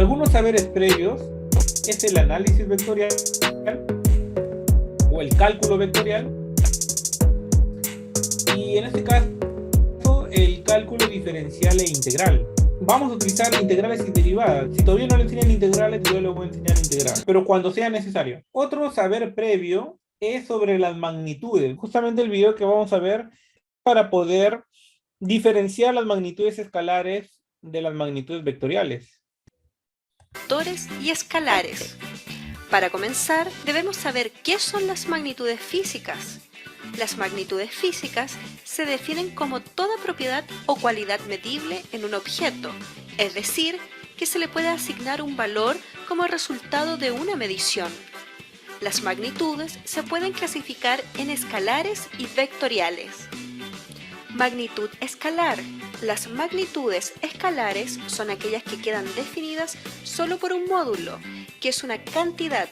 Algunos saberes previos es el análisis vectorial o el cálculo vectorial, y en este caso el cálculo diferencial e integral. Vamos a utilizar integrales y derivadas. Si todavía no le enseñan integrales, yo le voy a enseñar integrales, pero cuando sea necesario. Otro saber previo es sobre las magnitudes. Justamente el video que vamos a ver para poder diferenciar las magnitudes escalares de las magnitudes vectoriales. Vectores y escalares. Para comenzar, debemos saber qué son las magnitudes físicas. Las magnitudes físicas se definen como toda propiedad o cualidad medible en un objeto, es decir, que se le puede asignar un valor como resultado de una medición. Las magnitudes se pueden clasificar en escalares y vectoriales. Magnitud escalar. Las magnitudes escalares son aquellas que quedan definidas solo por un módulo, que es una cantidad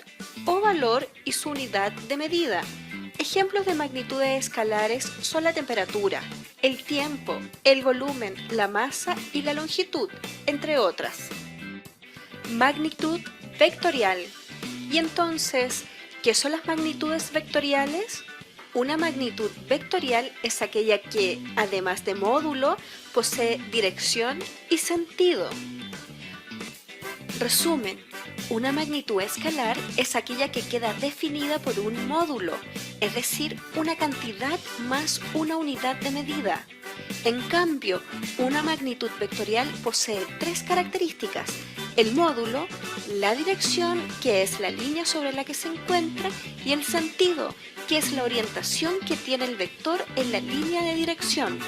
o valor y su unidad de medida. Ejemplos de magnitudes escalares son la temperatura, el tiempo, el volumen, la masa y la longitud, entre otras. Magnitud vectorial. ¿Y entonces qué son las magnitudes vectoriales? Una magnitud vectorial es aquella que, además de módulo, posee dirección y sentido. Resumen, una magnitud escalar es aquella que queda definida por un módulo, es decir, una cantidad más una unidad de medida. En cambio, una magnitud vectorial posee tres características: el módulo, la dirección, que es la línea sobre la que se encuentra, y el sentido, que es la orientación que tiene el vector en la línea de dirección.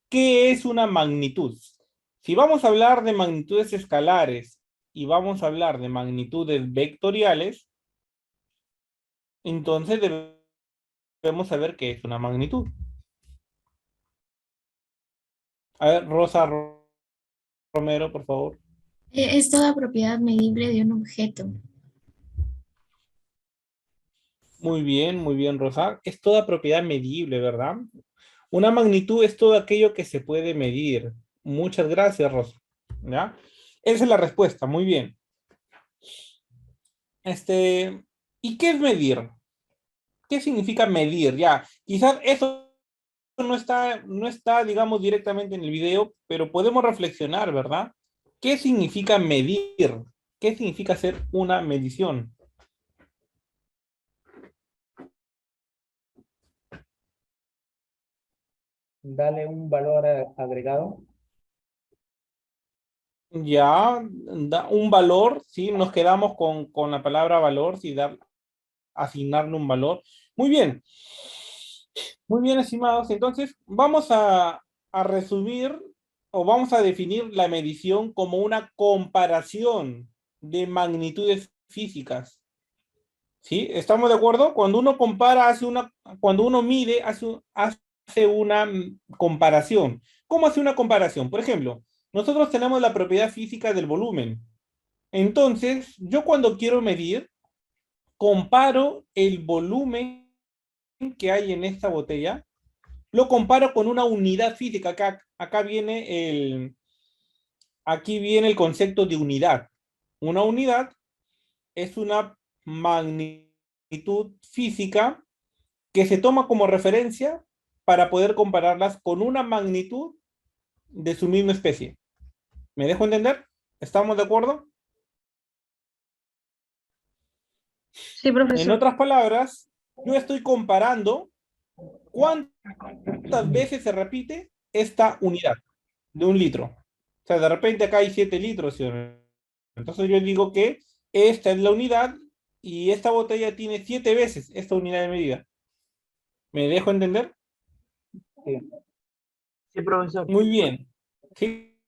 ¿Qué es una magnitud? Si vamos a hablar de magnitudes escalares y vamos a hablar de magnitudes vectoriales, entonces debemos saber qué es una magnitud. A ver, Rosa Romero, por favor. Es toda propiedad medible de un objeto. Muy bien, Rosa. Es toda propiedad medible, ¿verdad? Una magnitud es todo aquello que se puede medir. Muchas gracias, Rosa. ¿Ya? Esa es la respuesta, muy bien. ¿Y qué es medir? ¿Qué significa medir? Ya, quizás eso no está, digamos, directamente en el video, pero podemos reflexionar, ¿verdad? ¿Qué significa medir? ¿Qué significa hacer una medición? Dale un valor agregado. Ya, da un valor, ¿sí? Nos quedamos con la palabra valor, ¿sí? Asignarle un valor. Muy bien, estimados. Entonces, vamos a resumir o vamos a definir la medición como una comparación de magnitudes físicas. ¿Sí? ¿Estamos de acuerdo? Cuando uno compara, cuando uno mide, hace una comparación. ¿Cómo hace una comparación? Por ejemplo, nosotros tenemos la propiedad física del volumen. Entonces, yo cuando quiero medir, comparo el volumen que hay en esta botella, lo comparo con una unidad física. Aquí viene el concepto de unidad. Una unidad es una magnitud física que se toma como referencia para poder compararlas con una magnitud de su misma especie. ¿Me dejo entender? ¿Estamos de acuerdo? Sí, En profesor. otras palabras, yo estoy comparando cuántas veces se repite esta unidad de un litro. O sea, de repente acá hay 7 litros, ¿sí o no? Entonces yo digo que esta es la unidad y esta botella tiene 7 veces esta unidad de medida. ¿Me dejo entender? Sí, sí, profesor. Muy bien. ¿Sí?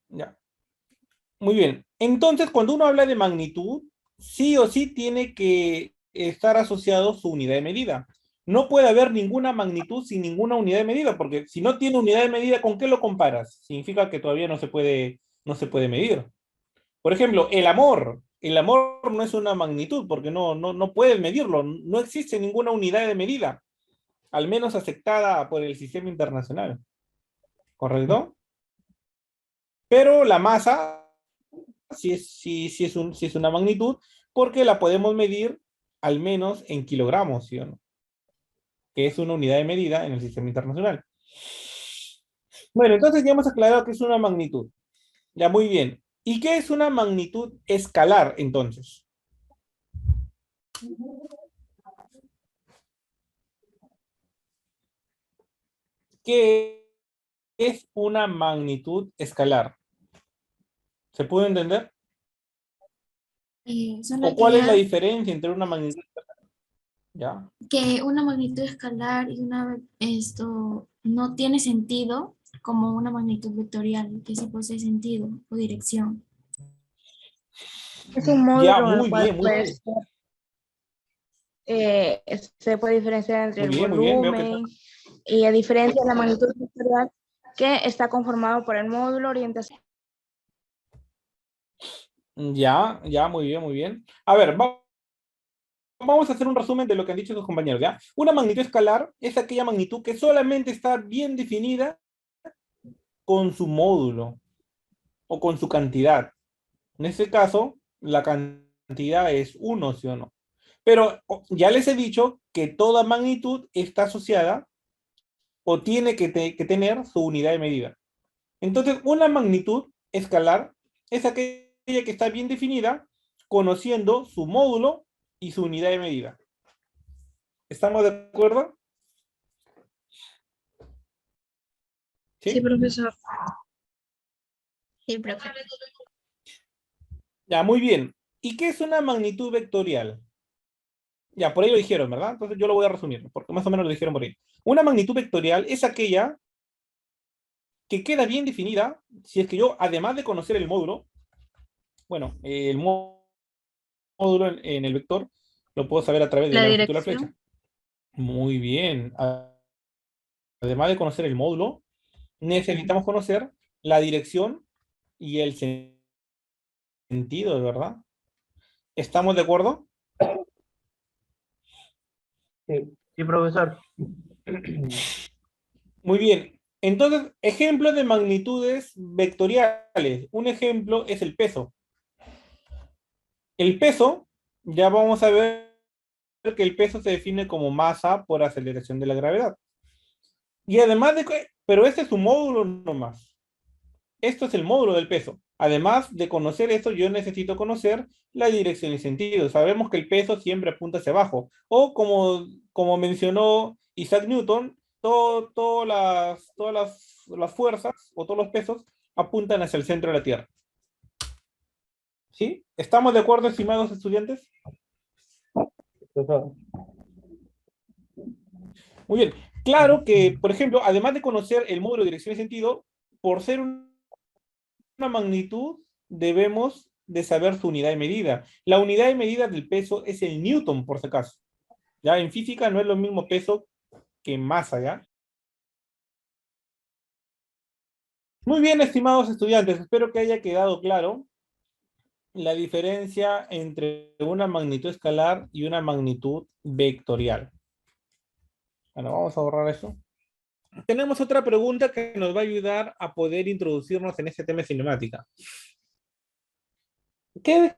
Ya. Muy bien. Entonces, cuando uno habla de magnitud, sí o sí tiene que estar asociado su unidad de medida. No puede haber ninguna magnitud sin ninguna unidad de medida, porque si no tiene unidad de medida, ¿con qué lo comparas? Significa que todavía no se puede medir. Por ejemplo, el amor. El amor no es una magnitud, porque no puedes medirlo. No existe ninguna unidad de medida, al menos aceptada por el sistema internacional. ¿Correcto? Pero la masa sí es una magnitud, porque la podemos medir al menos en kilogramos, ¿sí o no? Que es una unidad de medida en el sistema internacional. Bueno, entonces ya hemos aclarado que es una magnitud. Ya, muy bien. ¿Y qué es una magnitud escalar, entonces? ¿Qué es una magnitud escalar? ¿Se puede entender? Son ¿O cuál es la aquellas diferencia entre una magnitud? ¿Ya? que una magnitud escalar y esto no tiene sentido como una magnitud vectorial, que sí posee sentido o dirección. Es un Ya, módulo en el muy cual bien, muy bien. se puede diferenciar entre Muy el bien, muy bien. Veo que volumen y a diferencia de la magnitud vectorial que está conformado por el módulo, orientación. ya, ya, muy bien, muy bien. A ver, vamos a hacer un resumen de lo que han dicho sus compañeros, ¿ya? Una magnitud escalar es aquella magnitud que solamente está bien definida con su módulo o con su cantidad. En este caso, la cantidad es 1, ¿sí o no? Pero ya les he dicho que toda magnitud está asociada o tiene que tener su unidad de medida. Entonces, una magnitud escalar es aquella que está bien definida conociendo su módulo y su unidad de medida. ¿Estamos de acuerdo? Sí, ¿Sí? profesor. Sí, profe. Ya, muy bien. ¿Y qué es una magnitud vectorial? Ya, por ahí lo dijeron, ¿verdad? Entonces yo lo voy a resumir, porque más o menos lo dijeron por ahí. Una magnitud vectorial es aquella que queda bien definida si es que yo, además de conocer el módulo, bueno, el módulo en el vector, lo puedo saber a través de La la longitud de la flecha. dirección. Muy bien. Además de conocer el módulo, necesitamos conocer la dirección y el sentido, ¿verdad? ¿Estamos de acuerdo? Sí, sí, profesor. Muy bien. Entonces, ejemplos de magnitudes vectoriales. Un ejemplo es el peso. El peso, ya vamos a ver que el peso se define como masa por aceleración de la gravedad. Y además de que, pero este es su módulo nomás. Esto es el módulo del peso. Además de conocer esto, yo necesito conocer la dirección y sentido. Sabemos que el peso siempre apunta hacia abajo. O como mencionó Isaac Newton, todas las fuerzas o todos los pesos apuntan hacia el centro de la Tierra. ¿Sí? ¿Estamos de acuerdo, estimados estudiantes? Profesor. Muy bien. Claro que, por ejemplo, además de conocer el módulo de dirección y sentido, por ser una magnitud, debemos de saber su unidad de medida. La unidad de medida del peso es el newton, por si acaso. ¿Ya? En física no es lo mismo peso que masa, ¿ya? Muy bien, estimados estudiantes, espero que haya quedado claro la diferencia entre una magnitud escalar y una magnitud vectorial. Bueno, vamos a borrar eso. Tenemos otra pregunta que nos va a ayudar a poder introducirnos en este tema de cinemática. ¿Qué,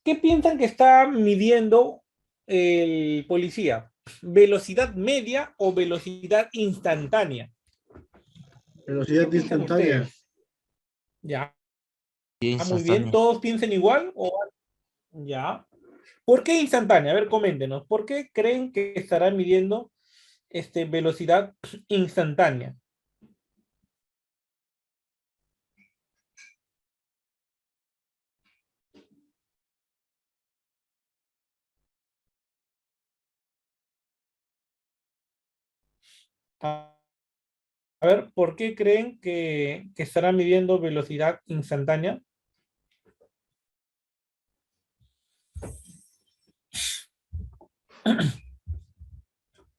qué piensan que está midiendo el policía? ¿Velocidad media o velocidad instantánea? ¿Qué Velocidad piensan instantánea. ustedes? Ya, muy bien. Instantánea. ¿Todos piensan igual? Ya. ¿Por qué instantánea? A ver, coméntenos. ¿Por qué creen que estará midiendo velocidad instantánea? A a ver, ¿por qué creen que estará midiendo velocidad instantánea?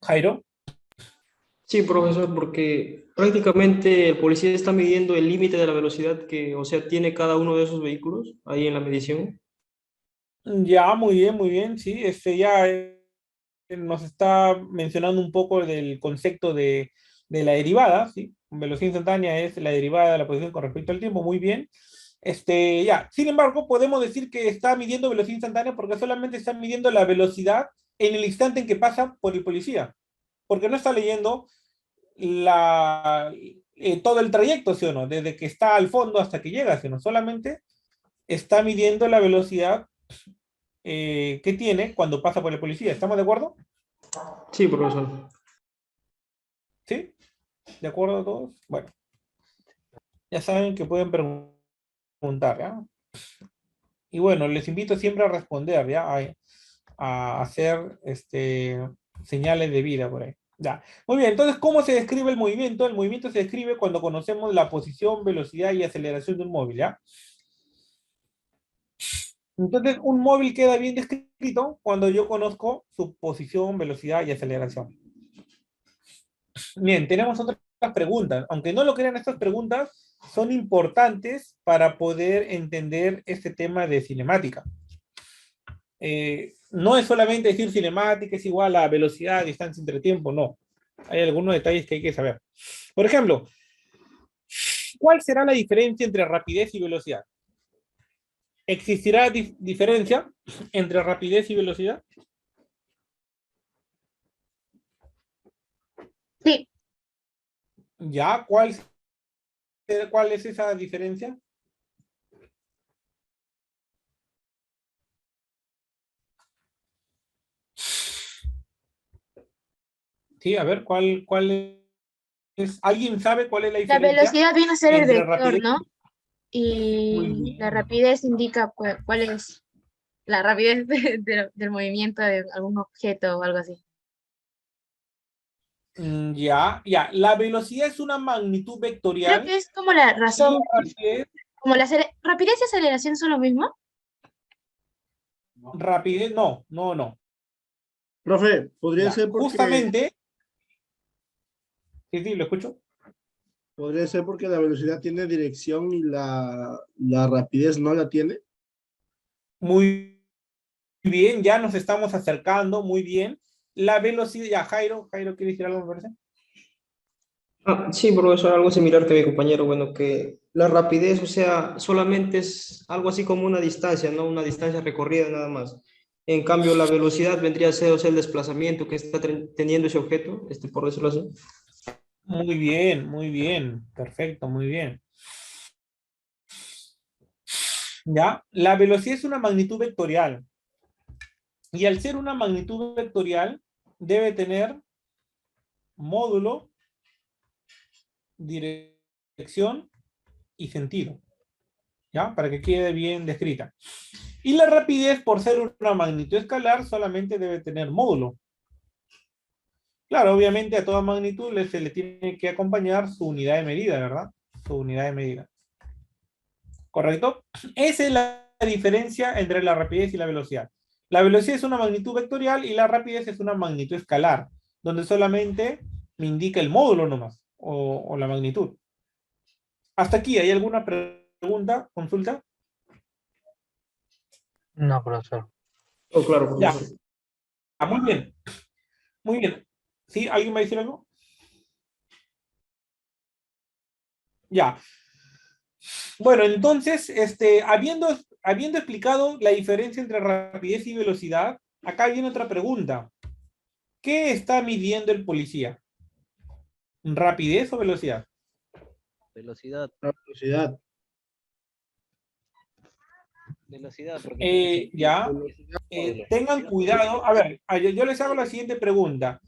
Jairo. Sí, profesor, porque prácticamente el policía está midiendo el límite de la velocidad que, o sea, tiene cada uno de esos vehículos ahí en la medición. Ya, muy bien, sí. Ya nos está mencionando un poco del concepto de la derivada, ¿sí? Velocidad instantánea es la derivada de la posición con respecto al tiempo, muy bien. Ya. Sin embargo, podemos decir que está midiendo velocidad instantánea porque solamente está midiendo la velocidad en el instante en que pasa por el policía. Porque no está leyendo todo el trayecto, ¿sí o no? Desde que está al fondo hasta que llega, ¿sí o no? Solamente está midiendo la velocidad que tiene cuando pasa por el policía. ¿Estamos de acuerdo? Sí, profesor. ¿Sí? ¿De acuerdo todos? Bueno, ya saben que pueden preguntar, ¿ya? Y bueno, les invito siempre a responder, ¿ya? A hacer señales de vida por ahí. Ya. Muy bien, entonces, ¿cómo se describe el movimiento? El movimiento se describe cuando conocemos la posición, velocidad y aceleración de un móvil, ¿ya? Entonces, un móvil queda bien descrito cuando yo conozco su posición, velocidad y aceleración. Bien, tenemos otras preguntas. Aunque no lo crean, estas preguntas son importantes para poder entender este tema de cinemática. No es solamente decir cinemática es igual a velocidad, distancia entre tiempo, no. Hay algunos detalles que hay que saber. Por ejemplo, ¿cuál será la diferencia entre rapidez y velocidad? ¿Existirá diferencia entre rapidez y velocidad? Sí, ¿Ya? ¿Cuál es esa diferencia? Sí, a ver, ¿cuál es? ¿Alguien sabe cuál es la La diferencia velocidad viene a ser el entre vector, rapidez? ¿no? Muy Y la bien. rapidez indica cuál es la rapidez del movimiento de algún objeto o algo así. Ya, ya. La velocidad es una magnitud Creo vectorial que es como la y la razón, rapidez, como rapidez y aceleración son lo mismo. no. Profe, podría Ya, ser porque, justamente, sí, lo escucho. podría ser porque la velocidad tiene dirección y la rapidez no la tiene. Muy bien, ya nos estamos acercando, muy bien. La velocidad, ya, Jairo, ¿quiere decir algo, me parece? Sí, profesor, algo similar que mi compañero, bueno, que la rapidez, o sea, solamente es algo así como una distancia, ¿no? Una distancia recorrida nada más. En cambio, la velocidad vendría a ser, o sea, el desplazamiento que está teniendo ese objeto, por decirlo así. Muy bien, perfecto, muy bien. Ya, la velocidad es una magnitud vectorial. Y al ser una magnitud vectorial, debe tener módulo, dirección y sentido. ¿Ya? Para que quede bien descrita. Y la rapidez, por ser una magnitud escalar, solamente debe tener módulo. Claro, obviamente a toda magnitud se le tiene que acompañar su unidad de medida, ¿verdad? Su unidad de medida. ¿Correcto? Esa es la diferencia entre la rapidez y la velocidad. La velocidad es una magnitud vectorial y la rapidez es una magnitud escalar, donde solamente me indica el módulo nomás, o la magnitud. Hasta aquí, ¿hay alguna pregunta, consulta? No, profesor. Oh, claro, Ya, profesor. muy bien, muy bien. ¿Sí? ¿Alguien va a decir algo? Ya. Bueno, entonces, habiendo explicado la diferencia entre rapidez y velocidad, acá viene otra pregunta. ¿Qué está midiendo el policía? ¿Rapidez o velocidad? Velocidad, La velocidad. velocidad, porque tiene sentido. Ya, Velocidad. tengan cuidado. A ver, yo les hago la siguiente pregunta.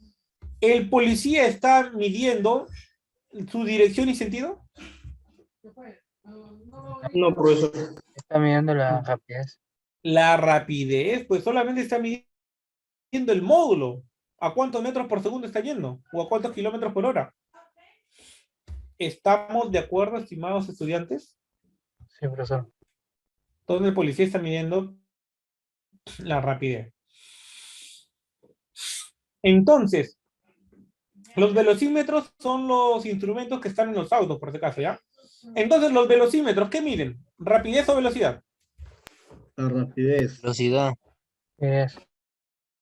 ¿El policía está midiendo su dirección y sentido? No, profesor. Está midiendo la rapidez. La rapidez, pues solamente está midiendo el módulo. ¿A cuántos metros por segundo está yendo? ¿O a cuántos kilómetros por hora? ¿Estamos de acuerdo, estimados estudiantes? Sí, profesor. Entonces el policía está midiendo la rapidez. Entonces, los velocímetros son los instrumentos que están en los autos, por si acaso, ¿ya? Entonces, los velocímetros, ¿qué miden? ¿Rapidez o velocidad? La rapidez. Velocidad, Es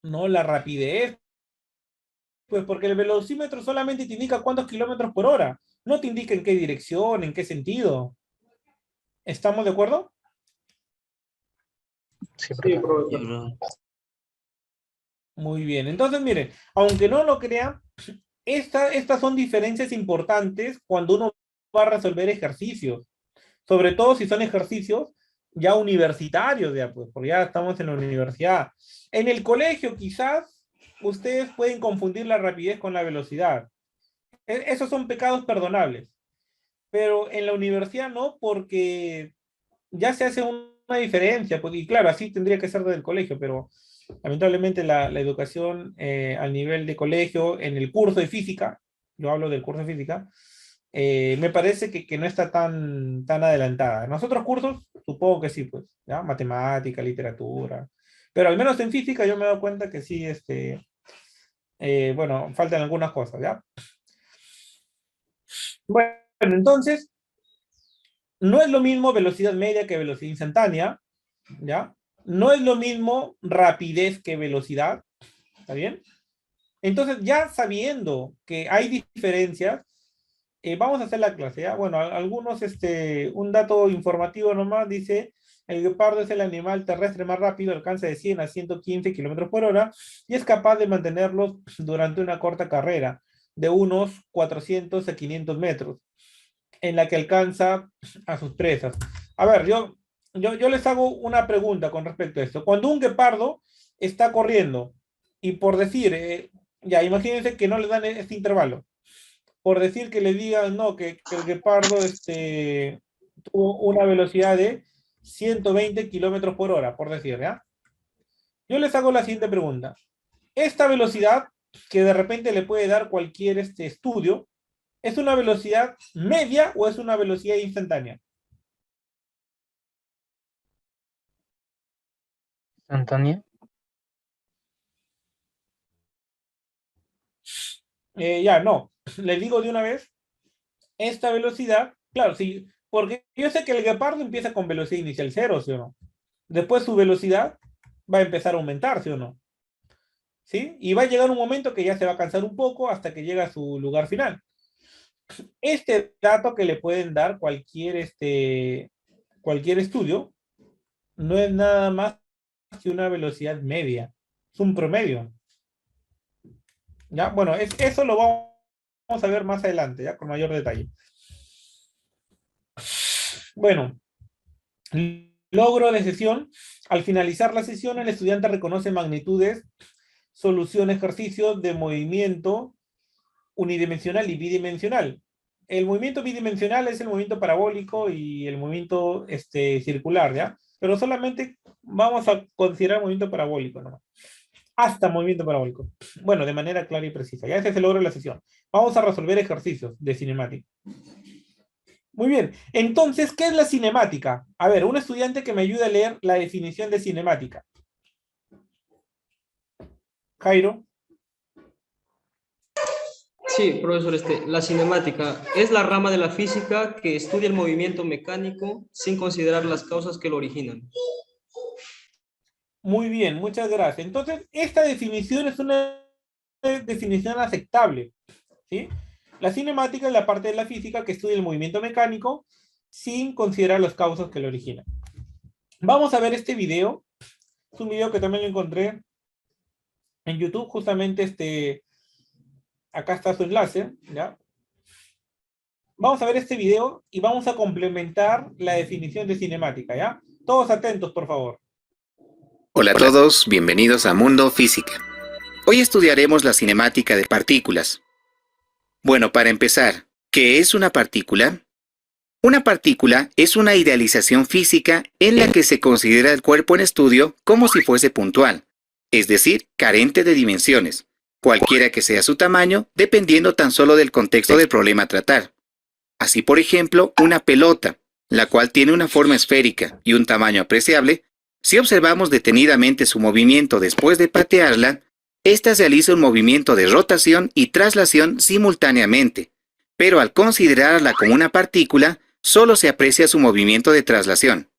No, la rapidez. Pues porque el velocímetro solamente te indica cuántos kilómetros por hora. no te indica en qué dirección, en qué sentido. ¿Estamos de acuerdo? Sí, Sí, profesor. profesor. Muy bien. Entonces, miren, aunque no lo crean, estas son diferencias importantes cuando uno va a resolver ejercicios. Sobre todo si son ejercicios ya universitarios, ya, pues, porque ya estamos en la universidad. En el colegio, quizás, ustedes pueden confundir la rapidez con la velocidad. Esos son pecados perdonables. Pero en la universidad no, porque ya se hace una diferencia, pues, y claro, así tendría que ser desde el colegio, pero lamentablemente la educación al nivel de colegio, en el curso de física, yo hablo del curso de física, me parece que no está tan adelantada. En los otros cursos, supongo que sí, pues, ¿ya? Matemática, literatura, pero al menos en física yo me he dado cuenta que sí, bueno, faltan algunas cosas, ¿ya? Bueno, entonces, no es lo mismo velocidad media que velocidad instantánea, ¿ya? No es lo mismo rapidez que velocidad, ¿está bien? Entonces, ya sabiendo que hay diferencias, vamos a hacer la clase, ¿ya? Bueno, algunos, un dato informativo nomás, dice, el guepardo es el animal terrestre más rápido, alcanza de 100 a 115 kilómetros por hora, y es capaz de mantenerlos durante una corta carrera, de unos 400 a 500 metros, en la que alcanza a sus presas. A ver, yo les hago una pregunta con respecto a esto. Cuando un guepardo está corriendo, y por decir, ya, imagínense que no le dan este intervalo, por decir que le digan, no, que el guepardo tuvo una velocidad de 120 kilómetros por hora, por decir, ¿ya? Yo les hago la siguiente pregunta. Esta velocidad, que de repente le puede dar cualquier estudio, ¿es una velocidad media o es una velocidad instantánea? ¿Instantánea? Ya, no. Les digo de una vez, esta velocidad, claro, sí, porque yo sé que el guepardo empieza con velocidad inicial 0, ¿sí o no? Después su velocidad va a empezar a aumentar, ¿sí o no? ¿Sí? Y va a llegar un momento que ya se va a cansar un poco hasta que llega a su lugar final. Este dato que le pueden dar cualquier estudio no es nada más que una velocidad media, es un promedio. ¿Ya? Bueno, eso lo vamos a ver más adelante, ya con mayor detalle. Bueno, logro de sesión. Al finalizar la sesión, el estudiante reconoce magnitudes, soluciona ejercicios de movimiento unidimensional y bidimensional. El movimiento bidimensional es el movimiento parabólico y el movimiento circular, ¿ya? Pero solamente vamos a considerar movimiento parabólico, ¿no? Hasta movimiento parabólico. Bueno, de manera clara y precisa. Ya ese es el logro de la sesión. Vamos a resolver ejercicios de cinemática. Muy bien. Entonces, ¿qué es la cinemática? A ver, un estudiante que me ayude a leer la definición de cinemática. Jairo. Sí, profesor, la cinemática es la rama de la física que estudia el movimiento mecánico sin considerar las causas que lo originan. Muy bien, muchas gracias. Entonces, esta definición es una definición aceptable, ¿sí? La cinemática es la parte de la física que estudia el movimiento mecánico sin considerar las causas que lo originan. Vamos a ver este video. Es un video que también lo encontré en YouTube, justamente acá está su enlace, ¿ya? Vamos a ver este video y vamos a complementar la definición de cinemática, ¿ya? Todos atentos, por favor. Hola a todos, bienvenidos a Mundo Física. Hoy estudiaremos la cinemática de partículas. Bueno, para empezar, ¿qué es una partícula? Una partícula es una idealización física en la que se considera el cuerpo en estudio como si fuese puntual, es decir, carente de dimensiones, cualquiera que sea su tamaño, dependiendo tan solo del contexto del problema a tratar. Así, por ejemplo, una pelota, la cual tiene una forma esférica y un tamaño apreciable. Si observamos detenidamente su movimiento después de patearla, ésta realiza un movimiento de rotación y traslación simultáneamente, pero al considerarla como una partícula, solo se aprecia su movimiento de traslación.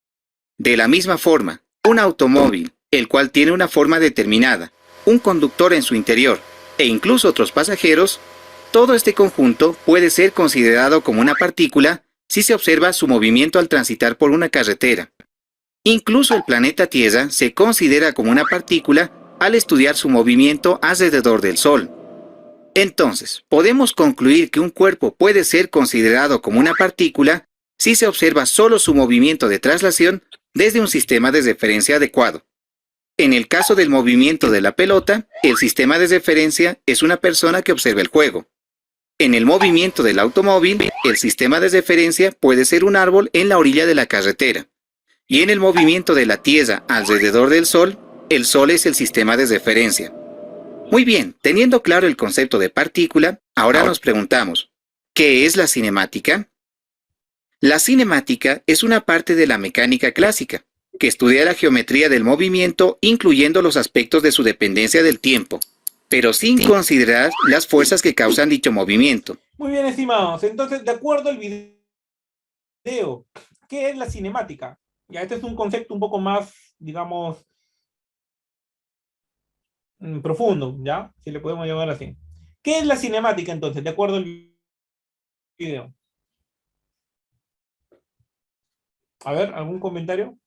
De la misma forma, un automóvil, el cual tiene una forma determinada, un conductor en su interior, e incluso otros pasajeros, Todo este conjunto puede ser considerado como una partícula si se observa su movimiento al transitar por una carretera. Incluso el planeta Tierra se considera como una partícula al estudiar su movimiento alrededor del Sol. Entonces, podemos concluir que un cuerpo puede ser considerado como una partícula si se observa solo su movimiento de traslación desde un sistema de referencia adecuado. En el caso del movimiento de la pelota, el sistema de referencia es una persona que observa el juego. En el movimiento del automóvil, el sistema de referencia puede ser un árbol en la orilla de la carretera. Y en el movimiento de la Tierra alrededor del Sol, el Sol es el sistema de referencia. Muy bien, teniendo claro el concepto de partícula, ahora nos preguntamos, ¿qué es la cinemática? La cinemática es una parte de la mecánica clásica, que estudia la geometría del movimiento incluyendo los aspectos de su dependencia del tiempo, pero sin considerar las fuerzas que causan dicho movimiento. Muy bien, estimados. Entonces, de acuerdo al video, ¿qué es la cinemática? Ya, este es un concepto un poco más, digamos, profundo, ¿ya? Si le podemos llamar así. ¿Qué es la cinemática, entonces, de acuerdo al video? A ver, ¿algún comentario?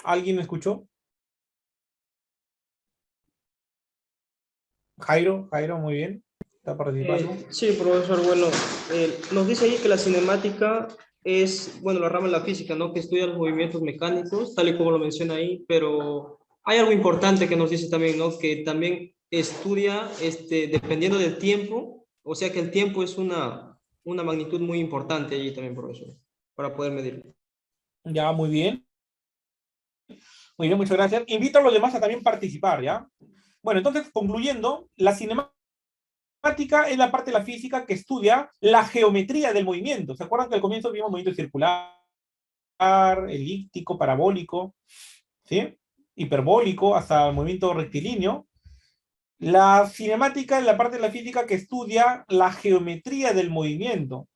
¿Alguien me escuchó? Jairo, muy bien. ¿Está participando? Sí, profesor, bueno, nos dice ahí que la cinemática es, bueno, la rama de la física, ¿no? Que estudia los movimientos mecánicos, tal y como lo menciona ahí, pero hay algo importante que nos dice también, ¿no? Que también estudia, dependiendo del tiempo, o sea que el tiempo es una magnitud muy importante allí también, profesor, para poder medirlo. Ya, muy bien. Muy bien, muchas gracias. Invito a los demás a también participar, ¿ya? Bueno, entonces, concluyendo, la cinemática es la parte de la física que estudia la geometría del movimiento. ¿Se acuerdan que al comienzo vimos movimiento circular, elíptico, parabólico, ¿sí? Hiperbólico, hasta el movimiento rectilíneo? La cinemática es la parte de la física que estudia la geometría del movimiento,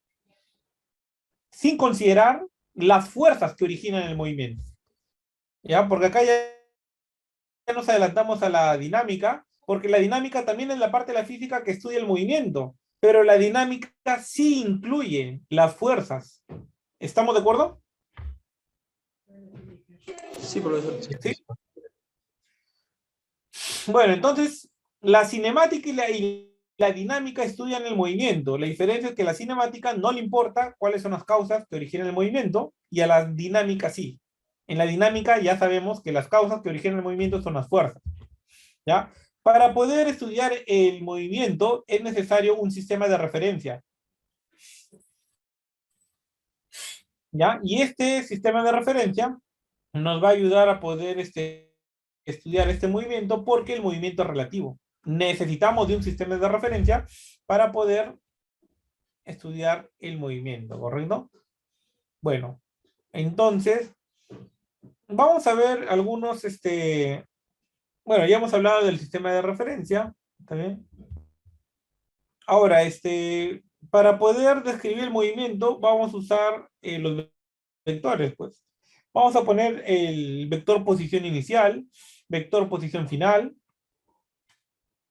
sin considerar las fuerzas que originan el movimiento. ¿Ya? Porque acá ya nos adelantamos a la dinámica, porque la dinámica también es la parte de la física que estudia el movimiento, pero la dinámica sí incluye las fuerzas. ¿Estamos de acuerdo? Sí, profesor. ¿Sí? Bueno, entonces, la cinemática y la dinámica estudian el movimiento. La diferencia es que a la cinemática no le importa cuáles son las causas que originan el movimiento, y a la dinámica sí. En la dinámica ya sabemos que las causas que originan el movimiento son las fuerzas, ¿ya? Para poder estudiar el movimiento es necesario un sistema de referencia, ¿ya? Y este sistema de referencia nos va a ayudar a poder estudiar este movimiento, porque el movimiento es relativo. Necesitamos de un sistema de referencia para poder estudiar el movimiento, ¿correcto? Bueno, entonces vamos a ver algunos, bueno, ya hemos hablado del sistema de referencia, ¿está bien? Ahora, para poder describir el movimiento, vamos a usar los vectores, pues. Vamos a poner el vector posición inicial, vector posición final,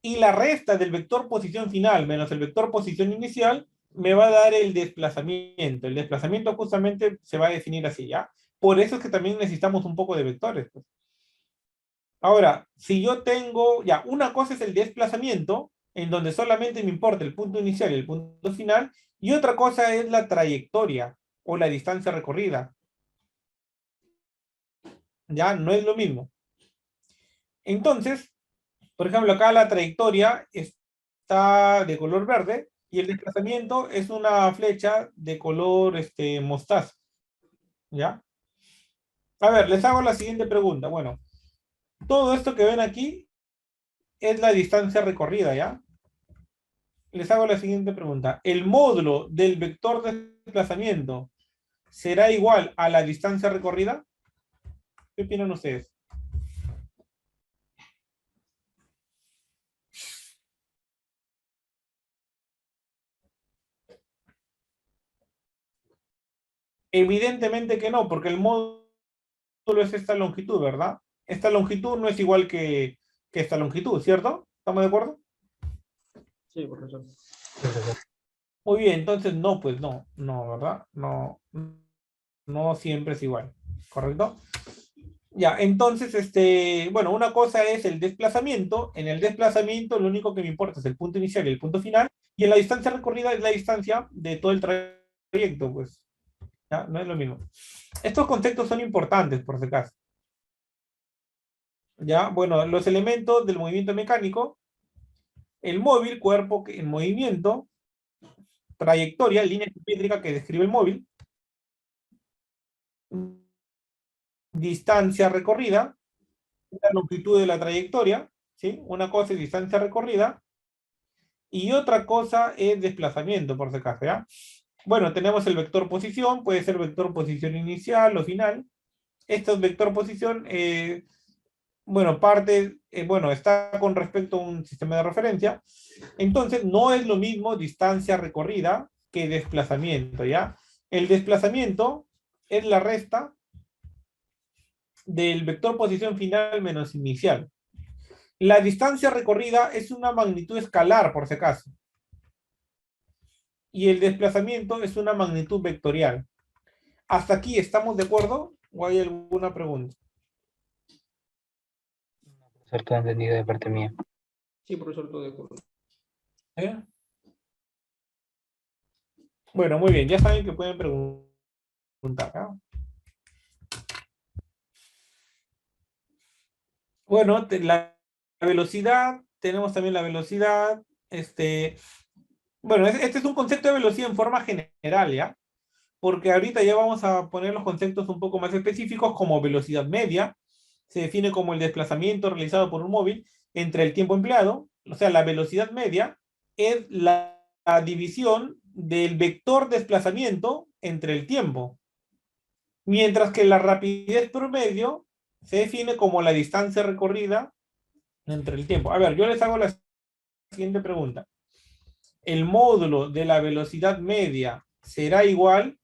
y la resta del vector posición final menos el vector posición inicial me va a dar el desplazamiento. El desplazamiento justamente se va a definir así, ¿ya? Por eso es que también necesitamos un poco de vectores, pues. Ahora, si yo tengo, ya, una cosa es el desplazamiento, en donde solamente me importa el punto inicial y el punto final, y otra cosa es la trayectoria o la distancia recorrida. Ya, no es lo mismo. Entonces, por ejemplo, acá la trayectoria está de color verde y el desplazamiento es una flecha de color mostaza. ¿Ya? A ver, les hago la siguiente pregunta. Bueno, todo esto que ven aquí es la distancia recorrida, ¿ya? Les hago la siguiente pregunta. ¿El módulo del vector de desplazamiento será igual a la distancia recorrida? ¿Qué opinan ustedes? Evidentemente que no, porque el módulo es esta longitud, ¿verdad? Esta longitud no es igual que esta longitud, ¿cierto? ¿Estamos de acuerdo? Sí, profesor. Sí, profesor. Muy bien, entonces no, pues no, ¿verdad? No siempre es igual, ¿correcto? Ya, entonces, bueno, una cosa es el desplazamiento. En el desplazamiento lo único que me importa es el punto inicial y el punto final. Y en la distancia recorrida es la distancia de todo el trayecto, pues. ¿Ya? No es lo mismo. Estos conceptos son importantes, por si acaso. Ya, bueno, los elementos del movimiento mecánico. El móvil, cuerpo en movimiento. Trayectoria, línea geométrica que describe el móvil. Distancia recorrida. La longitud de la trayectoria, ¿sí? Una cosa es distancia recorrida y otra cosa es desplazamiento, por si acaso, ¿ya? Bueno, tenemos el vector posición, puede ser vector posición inicial o final. Esto es vector posición, bueno, está con respecto a un sistema de referencia. Entonces, no es lo mismo distancia recorrida que desplazamiento, ¿ya? El desplazamiento es la resta del vector posición final menos inicial. La distancia recorrida es una magnitud escalar, por si acaso. Y el desplazamiento es una magnitud vectorial. ¿Hasta aquí estamos de acuerdo? ¿O hay alguna pregunta? Profesor, todo entendido de parte mía. Sí, profesor, todo de acuerdo. ¿Eh? Bueno, muy bien. Ya saben que pueden preguntar, ¿no? Bueno, la velocidad, tenemos también la velocidad, bueno, este es un concepto de velocidad en forma general, ¿ya? Porque ahorita ya vamos a poner los conceptos un poco más específicos, como velocidad media, se define como el desplazamiento realizado por un móvil entre el tiempo empleado, o sea, la velocidad media es la división del vector desplazamiento entre el tiempo, mientras que la rapidez promedio se define como la distancia recorrida entre el tiempo. A ver, yo les hago la siguiente pregunta. ¿El módulo de la velocidad media será igual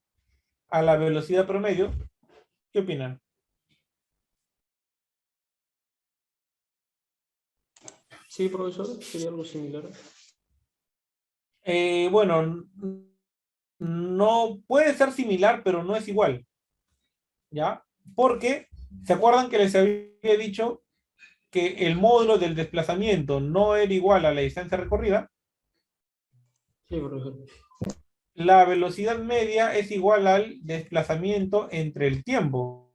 a la velocidad promedio? ¿Qué opinan? Sí, profesor, sería algo similar. Bueno, no puede ser similar, pero no es igual. ¿Ya? Porque, ¿se acuerdan que les había dicho que el módulo del desplazamiento no era igual a la distancia recorrida? Sí, profesor. La velocidad media es igual al desplazamiento entre el tiempo.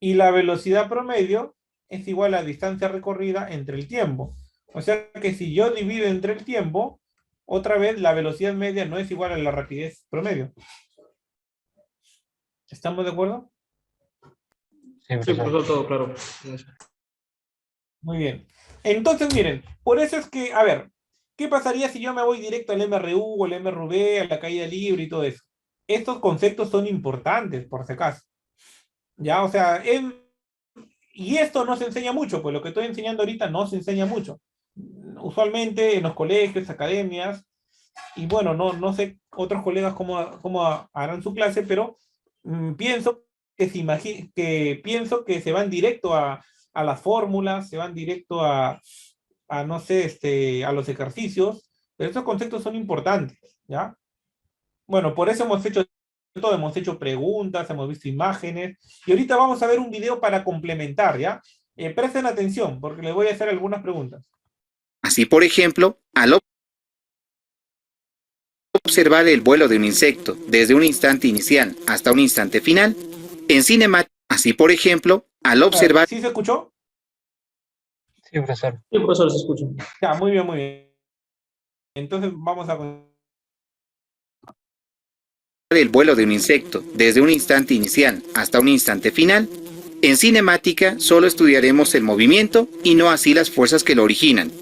Y la velocidad promedio es igual a la distancia recorrida entre el tiempo. O sea que si yo divido entre el tiempo, otra vez la velocidad media no es igual a la rapidez promedio. ¿Estamos de acuerdo? Sí, Sí, profesor. profesor, todo claro. Muy bien. Entonces, miren, por eso es que, a ver, ¿qué pasaría si yo me voy directo al MRU o al MRV, a la caída libre y todo eso? Estos conceptos son importantes, por si acaso. Ya, o sea, y esto no se enseña mucho, pues lo que estoy enseñando ahorita no se enseña mucho. Usualmente en los colegios, academias, y bueno, no sé otros colegas cómo harán su clase, pero pienso pienso que se van directo a las fórmulas, se van directo no sé, a los ejercicios, pero estos conceptos son importantes, ¿ya? Bueno, por eso hemos hecho todo, hemos hecho preguntas, hemos visto imágenes, y ahorita vamos a ver un video para complementar, ¿ya? Presten atención, porque les voy a hacer algunas preguntas. Así, por ejemplo, al observar el vuelo de un insecto desde un instante inicial hasta un instante final, en cinemática, así por ejemplo, al observar... ¿Sí se escuchó? Sí, profesor. Sí, profesor, se escucha. Ya, muy bien, muy bien. Entonces vamos a... el vuelo de un insecto desde un instante inicial hasta un instante final, en cinemática solo estudiaremos el movimiento y no así las fuerzas que lo originan.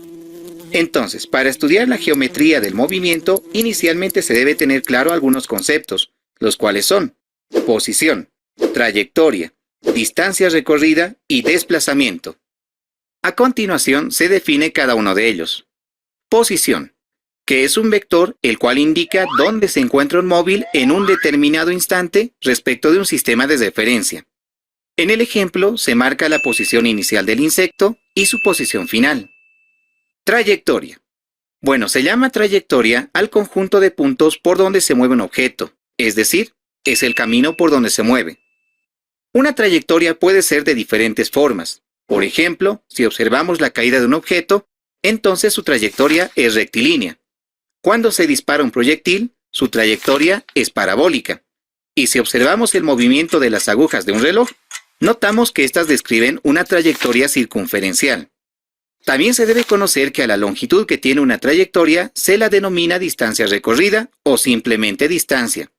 Entonces, para estudiar la geometría del movimiento, inicialmente se debe tener claro algunos conceptos, los cuales son posición, trayectoria, distancia recorrida y desplazamiento. A continuación se define cada uno de ellos. Posición, que es un vector el cual indica dónde se encuentra un móvil en un determinado instante respecto de un sistema de referencia. En el ejemplo se marca la posición inicial del insecto y su posición final. Trayectoria, Bueno, se llama trayectoria al conjunto de puntos por donde se mueve un objeto, es decir, es el camino por donde se mueve. Una trayectoria puede ser de diferentes formas. Por ejemplo, si observamos la caída de un objeto, entonces su trayectoria es rectilínea. Cuando se dispara un proyectil, su trayectoria es parabólica. Y si observamos el movimiento de las agujas de un reloj, notamos que éstas describen una trayectoria circunferencial. También se debe conocer que a la longitud que tiene una trayectoria se la denomina distancia recorrida o simplemente distancia.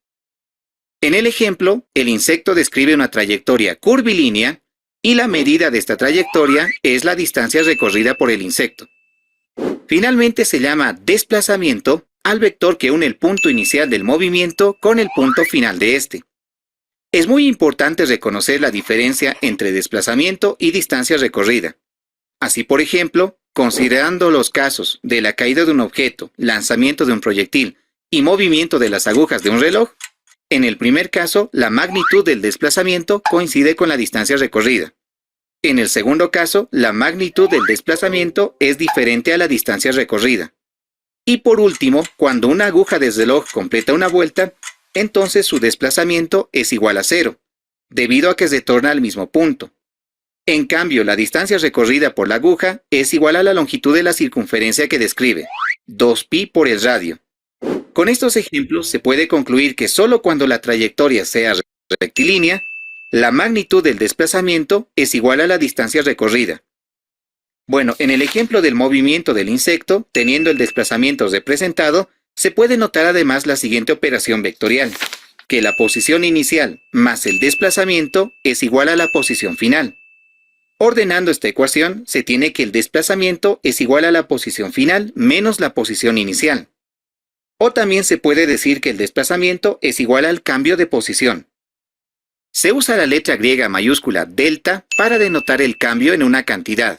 En el ejemplo, el insecto describe una trayectoria curvilínea y la medida de esta trayectoria es la distancia recorrida por el insecto. Finalmente se llama desplazamiento al vector que une el punto inicial del movimiento con el punto final de este. Es muy importante reconocer la diferencia entre desplazamiento y distancia recorrida. Así, por ejemplo, considerando los casos de la caída de un objeto, lanzamiento de un proyectil y movimiento de las agujas de un reloj, en el primer caso, la magnitud del desplazamiento coincide con la distancia recorrida. En el segundo caso, la magnitud del desplazamiento es diferente a la distancia recorrida. Y por último, cuando una aguja de reloj completa una vuelta, entonces su desplazamiento es igual a 0, debido a que retorna al mismo punto. En cambio, la distancia recorrida por la aguja es igual a la longitud de la circunferencia que describe, 2pi por el radio. Con estos ejemplos se puede concluir que solo cuando la trayectoria sea rectilínea, la magnitud del desplazamiento es igual a la distancia recorrida. Bueno, en el ejemplo del movimiento del insecto, teniendo el desplazamiento representado, se puede notar además la siguiente operación vectorial, que la posición inicial más el desplazamiento es igual a la posición final. Ordenando esta ecuación, se tiene que el desplazamiento es igual a la posición final menos la posición inicial. O también se puede decir que el desplazamiento es igual al cambio de posición. Se usa la letra griega mayúscula delta para denotar el cambio en una cantidad.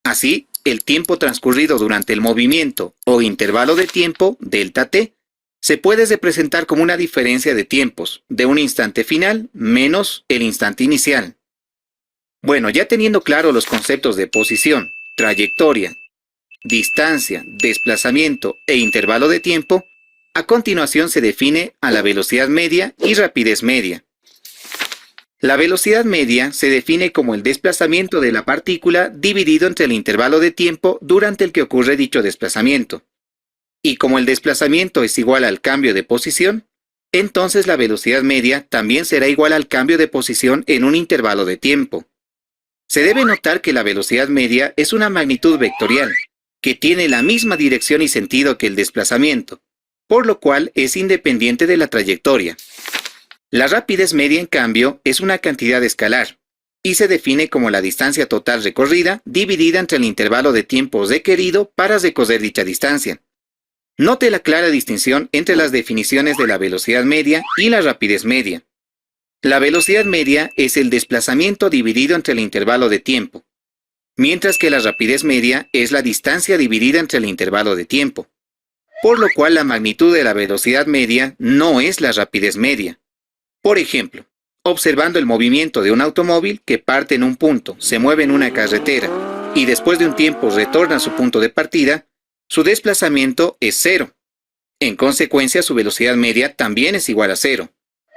Así, el tiempo transcurrido durante el movimiento o intervalo de tiempo, delta t, se puede representar como una diferencia de tiempos de un instante final menos el instante inicial. Bueno, ya teniendo claro los conceptos de posición, trayectoria, distancia, desplazamiento e intervalo de tiempo, a continuación se define a la velocidad media y rapidez media. La velocidad media se define como el desplazamiento de la partícula dividido entre el intervalo de tiempo durante el que ocurre dicho desplazamiento. Y como el desplazamiento es igual al cambio de posición, entonces la velocidad media también será igual al cambio de posición en un intervalo de tiempo. Se debe notar que la velocidad media es una magnitud vectorial, que tiene la misma dirección y sentido que el desplazamiento, por lo cual es independiente de la trayectoria. La rapidez media, en cambio, es una cantidad escalar, y se define como la distancia total recorrida dividida entre el intervalo de tiempo requerido para recorrer dicha distancia. Note la clara distinción entre las definiciones de la velocidad media y la rapidez media. La velocidad media es el desplazamiento dividido entre el intervalo de tiempo, mientras que la rapidez media es la distancia dividida entre el intervalo de tiempo, por lo cual la magnitud de la velocidad media no es la rapidez media. Por ejemplo, observando el movimiento de un automóvil que parte en un punto, se mueve en una carretera y después de un tiempo retorna a su punto de partida, su desplazamiento es 0. En consecuencia, su velocidad media también es igual a 0.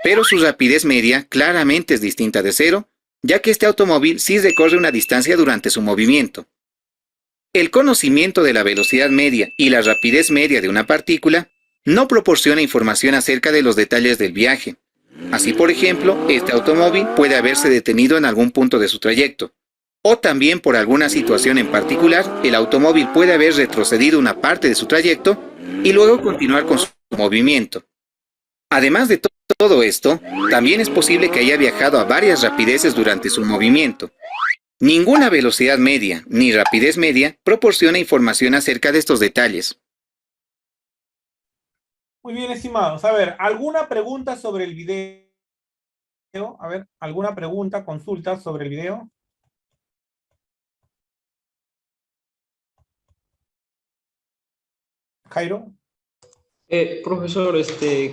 Pero su rapidez media claramente es distinta de 0, ya que este automóvil sí recorre una distancia durante su movimiento. El conocimiento de la velocidad media y la rapidez media de una partícula no proporciona información acerca de los detalles del viaje. Así, por ejemplo, este automóvil puede haberse detenido en algún punto de su trayecto, o también por alguna situación en particular, el automóvil puede haber retrocedido una parte de su trayecto y luego continuar con su movimiento. Además de todo esto, también es posible que haya viajado a varias rapideces durante su movimiento. Ninguna velocidad media ni rapidez media proporciona información acerca de estos detalles. Muy bien, estimados. A ver, ¿alguna pregunta sobre el video? A ver, ¿alguna pregunta, consulta sobre el video? Jairo. Profesor,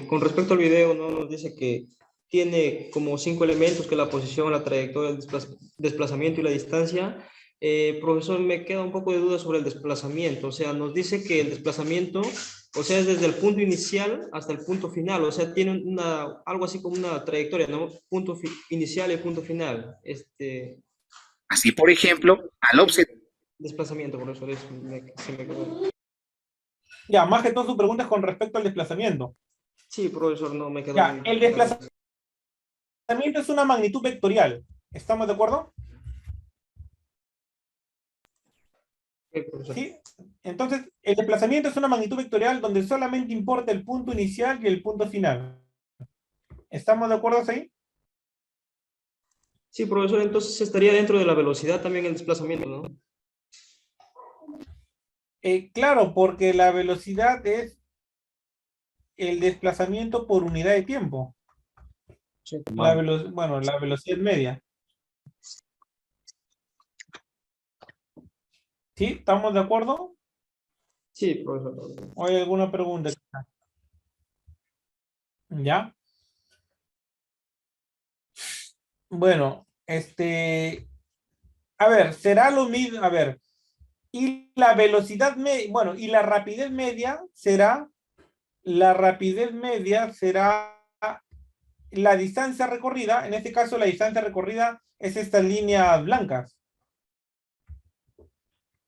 con respecto al video, ¿no? Nos dice que tiene como 5 elementos, que la posición, la trayectoria, el desplazamiento y la distancia. Profesor, me queda un poco de duda sobre el desplazamiento. O sea, nos dice que el desplazamiento, o sea, es desde el punto inicial hasta el punto final. O sea, tiene algo así como una trayectoria, ¿no? Punto inicial y punto final. Así, por ejemplo, al observar... Desplazamiento, profesor, se me quedó. Ya, más que todo su pregunta es con respecto al desplazamiento. Sí, profesor, no me quedó. Ya, el desplazamiento es una magnitud vectorial. ¿Estamos de acuerdo? ¿Sí? Entonces, el desplazamiento es una magnitud vectorial donde solamente importa el punto inicial y el punto final. ¿Estamos de acuerdo ahí? Sí, profesor, entonces estaría dentro de la velocidad también el desplazamiento, ¿no? Claro, porque la velocidad es el desplazamiento por unidad de tiempo. Sí, Bueno, la velocidad media. ¿Sí? ¿Estamos de acuerdo? Sí, profesor. ¿O hay alguna pregunta? ¿Ya? Bueno, a ver, será lo mismo, a ver, y la velocidad media, bueno, y la rapidez media será la distancia recorrida, en este caso la distancia recorrida es estas líneas blancas.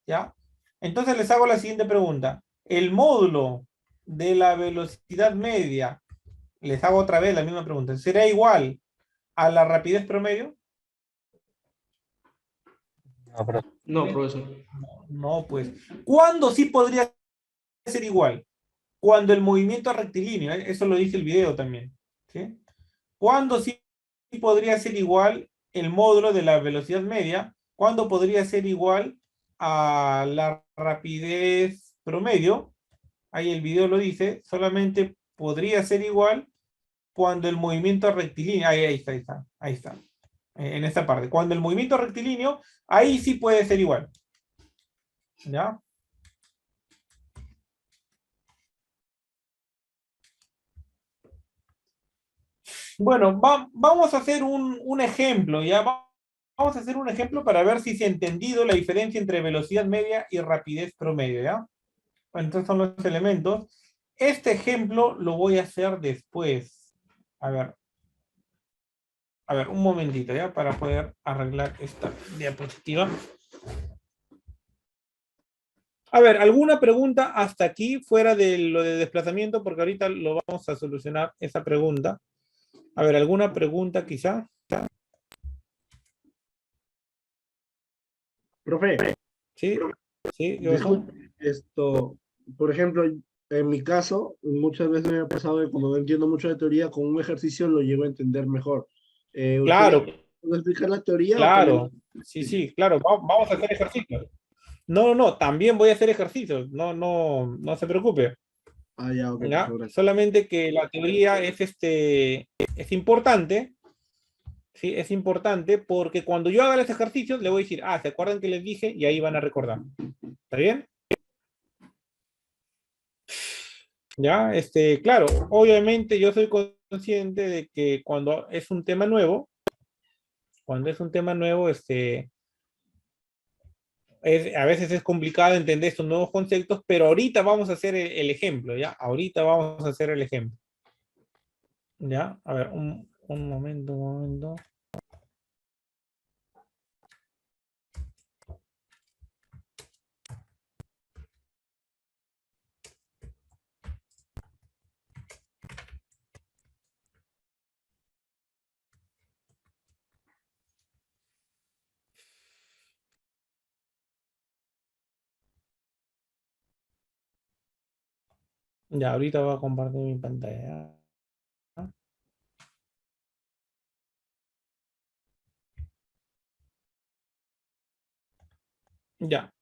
¿Ya? Entonces les hago la siguiente pregunta. El módulo de la velocidad media, les hago otra vez la misma pregunta, ¿será igual a la rapidez promedio? No, profesor. No, pues. ¿Cuándo sí podría ser igual? Cuando el movimiento es rectilíneo, eso lo dice el video también. ¿Sí? ¿Cuándo sí podría ser igual el módulo de la velocidad media? ¿Cuándo podría ser igual a la rapidez promedio? Ahí el video lo dice, solamente podría ser igual cuando el movimiento es rectilíneo. Ahí está. En esta parte. Cuando el movimiento es rectilíneo, ahí sí puede ser igual. ¿Ya? Bueno, vamos a hacer un ejemplo, ¿ya? Vamos a hacer un ejemplo para ver si se ha entendido la diferencia entre velocidad media y rapidez promedio, ¿ya? Bueno, entonces son los elementos. Este ejemplo lo voy a hacer después. A ver, un momentito, ¿ya? Para poder arreglar esta diapositiva. A ver, ¿alguna pregunta hasta aquí fuera de lo de desplazamiento? Porque ahorita lo vamos a solucionar esa pregunta. A ver, ¿alguna pregunta quizá? Profe. Sí, sí. Disculpe, por ejemplo, en mi caso, muchas veces me ha pasado que cuando no entiendo mucho de teoría, con un ejercicio lo llego a entender mejor. Claro. ¿Puedo explicar la teoría? Claro, sí, claro, vamos a hacer ejercicios. No, también voy a hacer ejercicios, no se preocupe. Ah, ya, ok. ¿Ya? Solamente que la teoría es importante, ¿sí? Es importante porque cuando yo haga los ejercicios le voy a decir, ¿se acuerdan que les dije? Y ahí van a recordar. ¿Está bien? Ya, claro, obviamente yo soy consciente de que cuando es un tema nuevo, a veces es complicado entender estos nuevos conceptos, pero ahorita vamos a hacer el ejemplo, ¿ya? Ahorita vamos a hacer el ejemplo. ¿Ya? A ver, un momento. Ya, ahorita voy a compartir mi pantalla. Ya.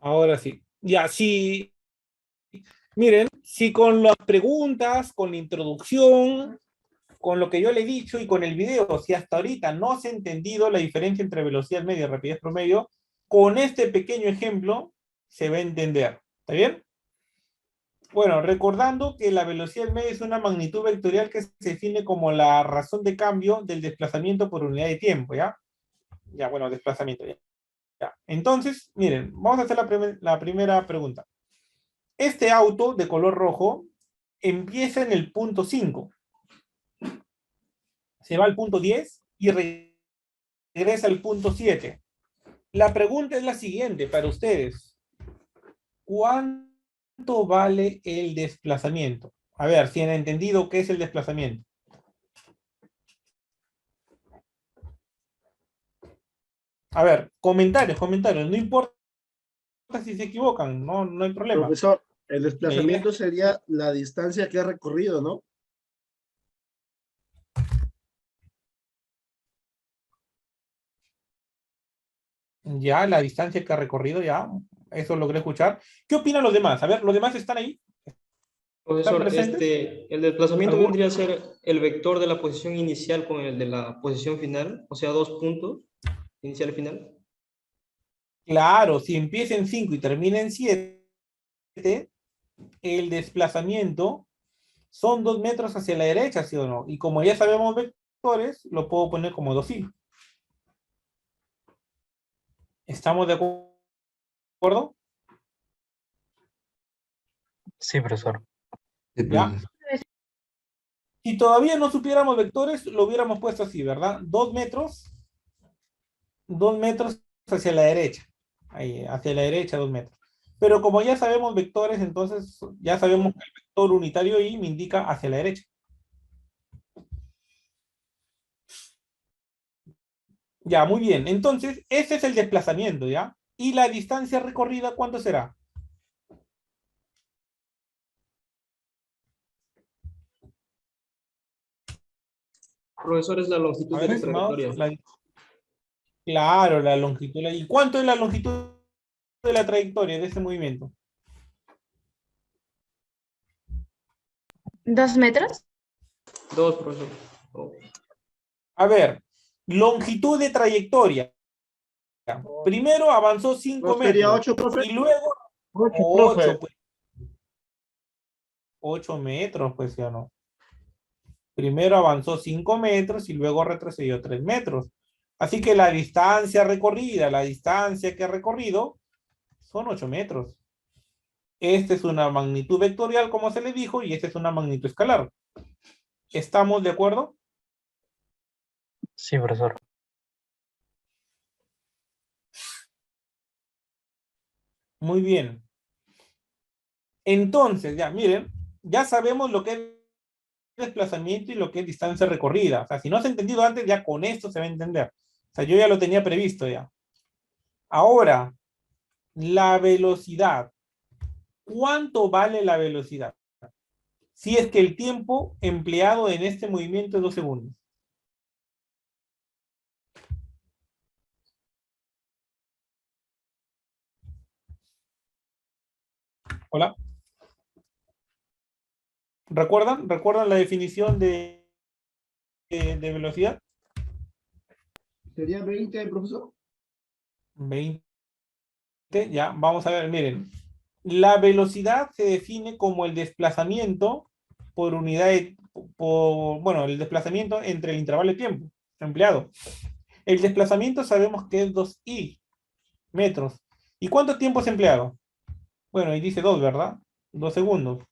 Ahora sí. Ya, sí. Miren, si con las preguntas, con la introducción, con lo que yo le he dicho y con el video, si hasta ahorita no se ha entendido la diferencia entre velocidad media y rapidez promedio, con este pequeño ejemplo se va a entender. ¿Está bien? Bueno, recordando que la velocidad media es una magnitud vectorial que se define como la razón de cambio del desplazamiento por unidad de tiempo, ¿ya? Ya, bueno, desplazamiento. Ya. Ya. Entonces, miren, vamos a hacer la primera pregunta. Este auto de color rojo empieza en el punto 5. Se va al punto 10 y regresa al punto 7. La pregunta es la siguiente para ustedes. ¿Cuánto vale el desplazamiento? A ver, si han entendido qué es el desplazamiento. A ver, comentarios. No importa si se equivocan, no hay problema. Profesor, el desplazamiento sería la distancia que ha recorrido, ¿no? Ya, la distancia que ha recorrido, ya, eso logré escuchar. ¿Qué opinan los demás? A ver, ¿los demás están ahí? Profesor, presentes? el desplazamiento ¿Alguno? vendría a ser el vector de la posición inicial con el de la posición final, o sea, 2 puntos, inicial y final. Claro, si empieza en 5 y termina en 7, el desplazamiento son 2 metros hacia la derecha, ¿sí o no? Y como ya sabemos vectores, lo puedo poner como 2i. ¿Estamos de acuerdo? Sí, profesor. ¿Ya? Si todavía no supiéramos vectores, lo hubiéramos puesto así, ¿verdad? 2 metros hacia la derecha. Ahí, hacia la derecha, 2 metros. Pero como ya sabemos vectores, entonces ya sabemos que el vector unitario y me indica hacia la derecha. Ya, muy bien. Entonces, ese es el desplazamiento, ¿ya? ¿Y la distancia recorrida cuánto será? Profesor, es la longitud A de ver, la estimados. trayectoria. Claro, la longitud. ¿Y cuánto es la longitud de la trayectoria de ese movimiento? 2 metros. 2, profesor. Oh. A ver, longitud de trayectoria. Primero avanzó 5 ¿No sería metros 8, profe? y luego 8, pues. 8 metros, pues, ¿sí o no? Primero avanzó 5 metros y luego retrocedió 3 metros. Así que la distancia recorrida, la distancia que ha recorrido, son 8 metros. Esta es una magnitud vectorial, como se le dijo, y esta es una magnitud escalar. ¿Estamos de acuerdo? Sí, profesor. Muy bien. Entonces, ya, miren, ya sabemos lo que es desplazamiento y lo que es distancia recorrida. O sea, si no se ha entendido antes, ya con esto se va a entender. O sea, yo ya lo tenía previsto ya. Ahora, la velocidad. ¿Cuánto vale la velocidad? Si es que el tiempo empleado en este movimiento es 2 segundos. Hola. ¿Recuerdan? ¿Recuerdan la definición de velocidad? ¿Sería 20, profesor? 20. Ya, vamos a ver, miren. La velocidad se define como el desplazamiento por unidad bueno, el desplazamiento entre el intervalo de tiempo empleado. El desplazamiento sabemos que es 2i metros. ¿Y cuánto tiempo es empleado? Bueno, ahí dice 2, ¿verdad? 2 segundos.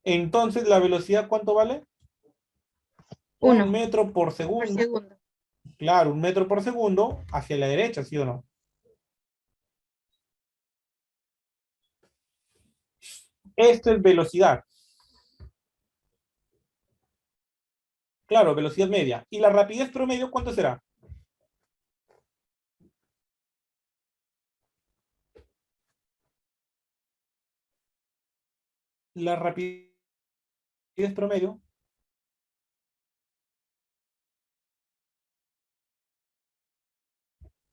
Entonces, ¿la velocidad cuánto vale? 1 1 metro por por segundo. segundo. Claro, 1 metro por segundo hacia la derecha, ¿sí o no? Esto es velocidad. Claro, velocidad media. ¿Y la rapidez promedio cuánto será? La rapidez promedio.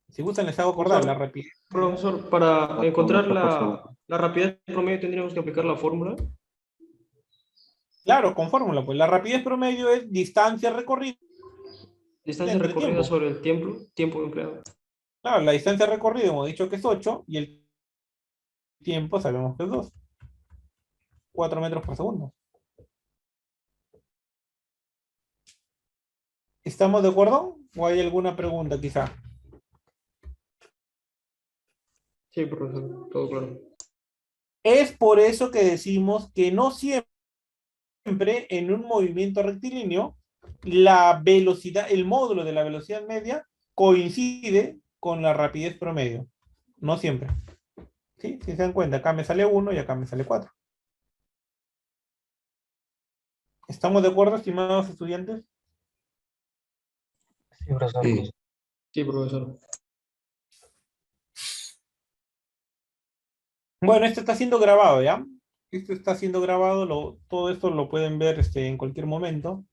Si gustan les hago acordar la rapidez. Profesor, para encontrar la rapidez promedio tendríamos que aplicar la fórmula. Claro, con fórmula, pues la rapidez promedio es distancia recorrida Distancia entre recorrida tiempo. sobre el tiempo empleado. Claro, la distancia recorrida hemos dicho que es 8 y el tiempo sabemos que es 2. 4 metros por segundo. ¿Estamos de acuerdo? ¿O hay alguna pregunta quizá? Sí, profesor, todo claro. Es por eso que decimos que no siempre en un movimiento rectilíneo la velocidad, el módulo de la velocidad media coincide con la rapidez promedio. No siempre. ¿Sí? Si se dan cuenta, acá me sale 1 y acá me sale 4. ¿Estamos de acuerdo, estimados estudiantes? Sí, profesor. Sí. Sí, profesor. Bueno, esto está siendo grabado, ¿ya? Esto está siendo grabado, todo esto lo pueden ver en cualquier momento.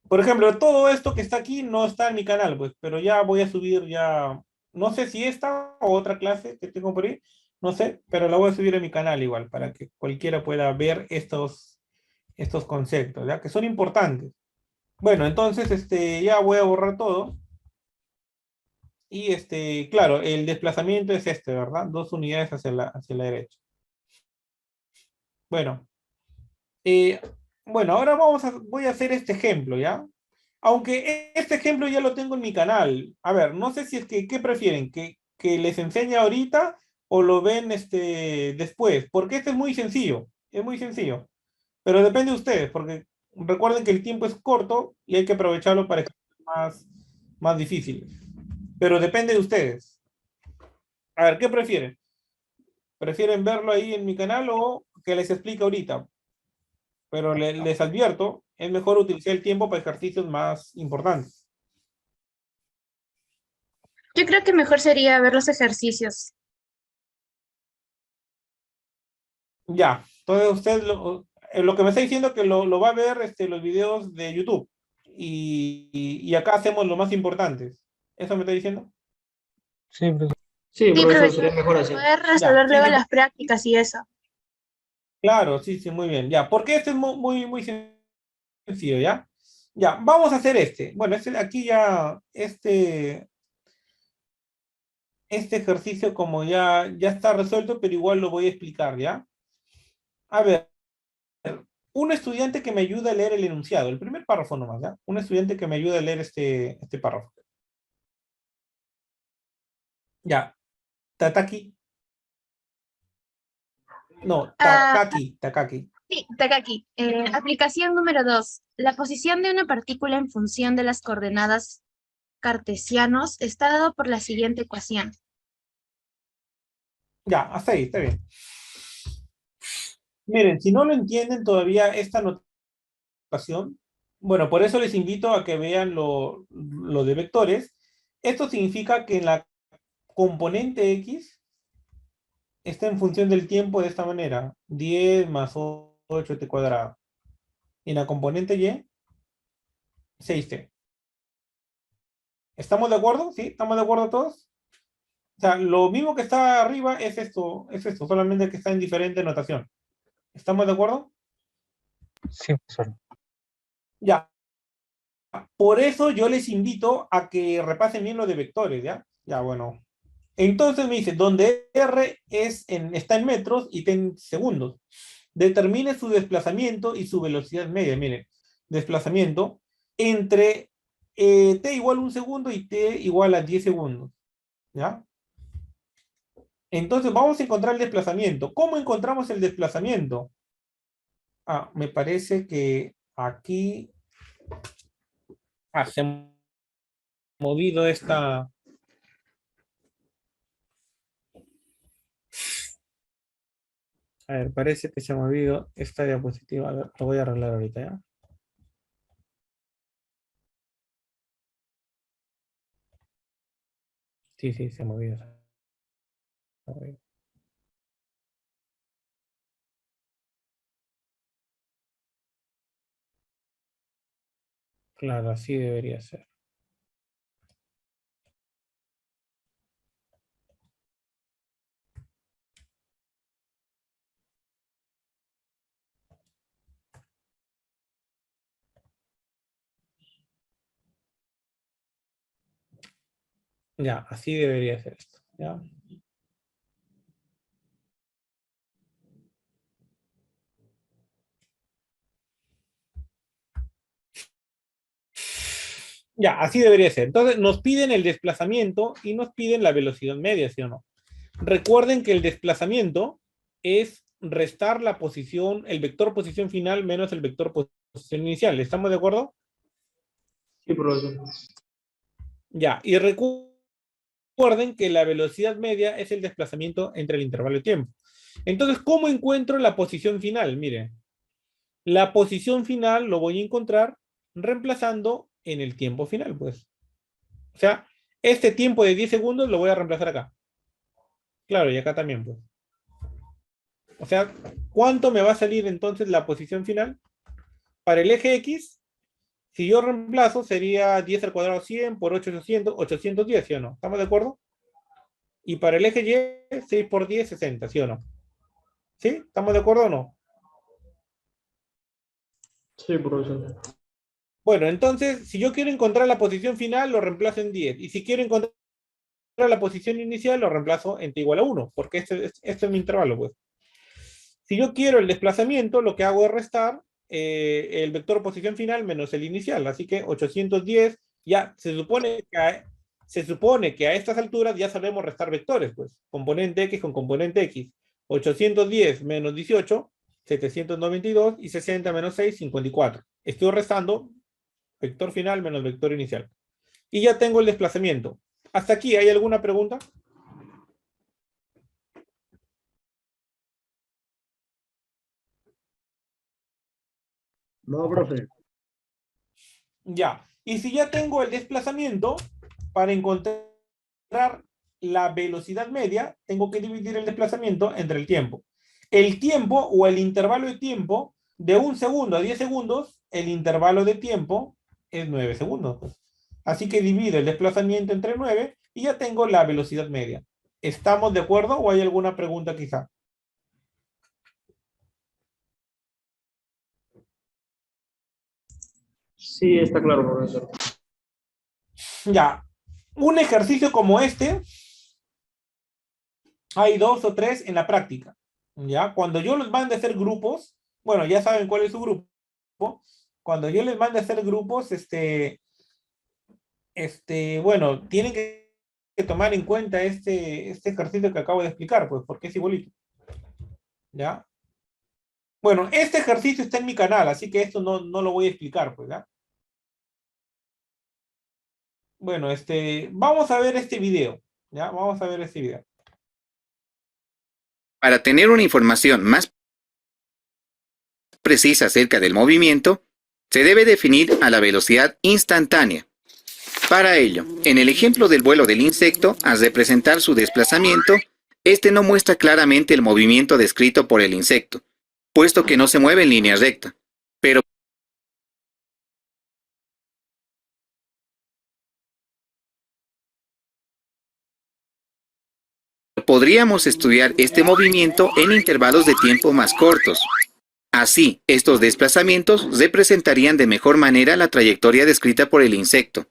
Por ejemplo, todo esto que está aquí no está en mi canal, pues, pero ya voy a subir ya, no sé si esta o otra clase que tengo por ahí, no sé, pero la voy a subir a mi canal igual, para que cualquiera pueda ver estos conceptos, ¿ya? Que son importantes. Bueno, entonces, ya voy a borrar todo. Y, claro, el desplazamiento es ¿verdad? 2 unidades hacia la derecha. Bueno, eh, bueno, ahora voy a hacer este ejemplo, ¿ya? Aunque este ejemplo ya lo tengo en mi canal. A ver, no sé si es que, ¿qué prefieren? ¿Que les enseñe ahorita o lo ven después? Porque este es muy sencillo. Pero depende de ustedes, porque recuerden que el tiempo es corto y hay que aprovecharlo para ejercicios más difíciles. Pero depende de ustedes. A ver, ¿qué prefieren? ¿Prefieren verlo ahí en mi canal o que les explique ahorita? Pero les advierto, es mejor utilizar el tiempo para ejercicios más importantes. Yo creo que mejor sería ver los ejercicios. Ya, entonces usted lo que me está diciendo es que lo va a ver los videos de YouTube. Y acá hacemos lo más importante. ¿Eso me está diciendo? Sí, profesor. Sí, Sí, profesor, profesor, sería mejor para así. poder Ya, resolver sí, luego sí, las prácticas y eso. claro, sí, sí, muy bien. Ya, porque este es muy sencillo, ¿ya? Ya, vamos a hacer este. Bueno, aquí ya, este ejercicio como ya está resuelto, pero igual lo voy a explicar, ¿ya? A ver, un estudiante que me ayuda a leer el enunciado, el primer párrafo nomás, ¿ya? Un estudiante que me ayuda a leer este párrafo. Ya, Tataki. No, Ah, Takaki. sí, Takaki. Aplicación número 2. La posición de una partícula en función de las coordenadas cartesianos está dado por la siguiente ecuación. Ya, hasta ahí, está bien. Miren, si no lo entienden todavía esta notación, bueno, por eso les invito a que vean lo de vectores. Esto significa que en la componente X está en función del tiempo de esta manera. 10 más 8t cuadrado. Y en la componente Y, 6t. ¿Estamos de acuerdo? ¿Sí? ¿Estamos de acuerdo todos? O sea, lo mismo que está arriba es esto, solamente que está en diferente notación. ¿Estamos de acuerdo? Sí, profesor. Ya. Por eso yo les invito a que repasen bien lo de vectores, ¿ya? Ya, bueno. Entonces me dice, donde R está en metros y T en segundos. Determine su desplazamiento y su velocidad media. Miren, desplazamiento entre T igual a 1 segundo y T igual a 10 segundos. ¿Ya? Entonces vamos a encontrar el desplazamiento. ¿Cómo encontramos el desplazamiento? Ah, me parece que aquí se ha movido esta. A ver, parece que se ha movido esta diapositiva. A ver, lo voy a arreglar ahorita, ¿ya? Sí, sí, se ha movido. Se ha movido. Claro, así debería ser. Ya, así debería ser esto, ¿ya? Ya, así debería ser. Entonces, nos piden el desplazamiento y nos piden la velocidad media, ¿sí o no? Recuerden que el desplazamiento es restar la posición, el vector posición final menos el vector posición inicial. ¿Estamos de acuerdo? Sí, profesor. Ya, y recuerden que la velocidad media es el desplazamiento entre el intervalo de tiempo. Entonces, ¿cómo encuentro la posición final? Miren, la posición final lo voy a encontrar reemplazando en el tiempo final, pues. O sea, este tiempo de 10 segundos lo voy a reemplazar acá. Claro, y acá también, pues. O sea, ¿cuánto me va a salir entonces la posición final? Para el eje X, si yo reemplazo, sería 10 al cuadrado 100 por 8, 810, ¿sí o no? ¿Estamos de acuerdo? Y para el eje Y, 6 por 10, 60, ¿sí o no? ¿Sí? ¿Estamos de acuerdo o no? Sí, profesor. Bueno, entonces, si yo quiero encontrar la posición final, lo reemplazo en 10. Y si quiero encontrar la posición inicial, lo reemplazo en t igual a 1, porque este es mi intervalo, pues. Si yo quiero el desplazamiento, lo que hago es restar el vector posición final menos el inicial. Así que 810, ya se supone que a estas alturas ya sabemos restar vectores, pues. Componente X con componente X. 810 menos 18, 792, y 60 menos 6, 54. Estoy restando vector final menos vector inicial. Y ya tengo el desplazamiento. ¿Hasta aquí hay alguna pregunta? No, profe. Ya. Y si ya tengo el desplazamiento, para encontrar la velocidad media, tengo que dividir el desplazamiento entre el tiempo. El tiempo o el intervalo de tiempo, de 1 segundo a 10 segundos, el intervalo de tiempo es 9 segundos. Pues. Así que divido el desplazamiento entre 9 y ya tengo la velocidad media. ¿Estamos de acuerdo o hay alguna pregunta quizá? Sí, está claro, profesor. Ya, un ejercicio como este, hay 2 o 3 en la práctica. Ya, cuando yo los mande a hacer grupos, bueno, ya saben cuál es su grupo. Cuando yo les mande a hacer grupos, bueno, tienen que tomar en cuenta este ejercicio que acabo de explicar, pues, porque es igualito. ¿Ya? Bueno, este ejercicio está en mi canal, así que esto no lo voy a explicar, pues, ¿ya? Bueno, vamos a ver este video, ¿ya? Vamos a ver este video. Para tener una información más precisa acerca del movimiento, se debe definir a la velocidad instantánea. Para ello, en el ejemplo del vuelo del insecto, al representar su desplazamiento, este no muestra claramente el movimiento descrito por el insecto, puesto que no se mueve en línea recta, pero podríamos estudiar este movimiento en intervalos de tiempo más cortos. Así, estos desplazamientos representarían de mejor manera la trayectoria descrita por el insecto.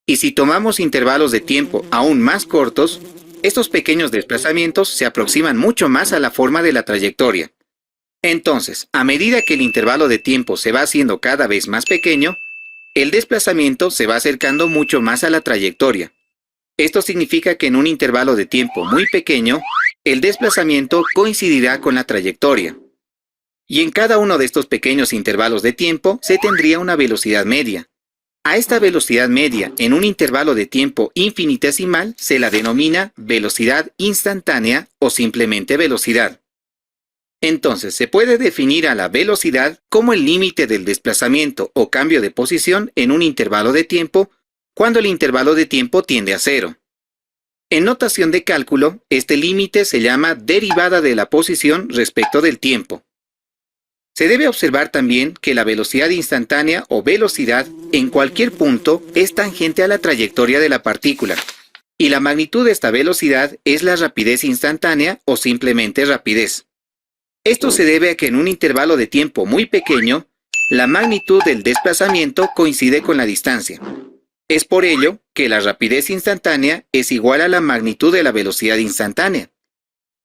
Y si tomamos intervalos de tiempo aún más cortos, estos pequeños desplazamientos se aproximan mucho más a la forma de la trayectoria. Entonces, a medida que el intervalo de tiempo se va haciendo cada vez más pequeño, el desplazamiento se va acercando mucho más a la trayectoria. Esto significa que en un intervalo de tiempo muy pequeño, el desplazamiento coincidirá con la trayectoria. Y en cada uno de estos pequeños intervalos de tiempo se tendría una velocidad media. A esta velocidad media en un intervalo de tiempo infinitesimal se la denomina velocidad instantánea o simplemente velocidad. Entonces se puede definir a la velocidad como el límite del desplazamiento o cambio de posición en un intervalo de tiempo cuando el intervalo de tiempo tiende a cero. En notación de cálculo, este límite se llama derivada de la posición respecto del tiempo. Se debe observar también que la velocidad instantánea o velocidad en cualquier punto es tangente a la trayectoria de la partícula, y la magnitud de esta velocidad es la rapidez instantánea o simplemente rapidez. Esto se debe a que en un intervalo de tiempo muy pequeño, la magnitud del desplazamiento coincide con la distancia. Es por ello que la rapidez instantánea es igual a la magnitud de la velocidad instantánea.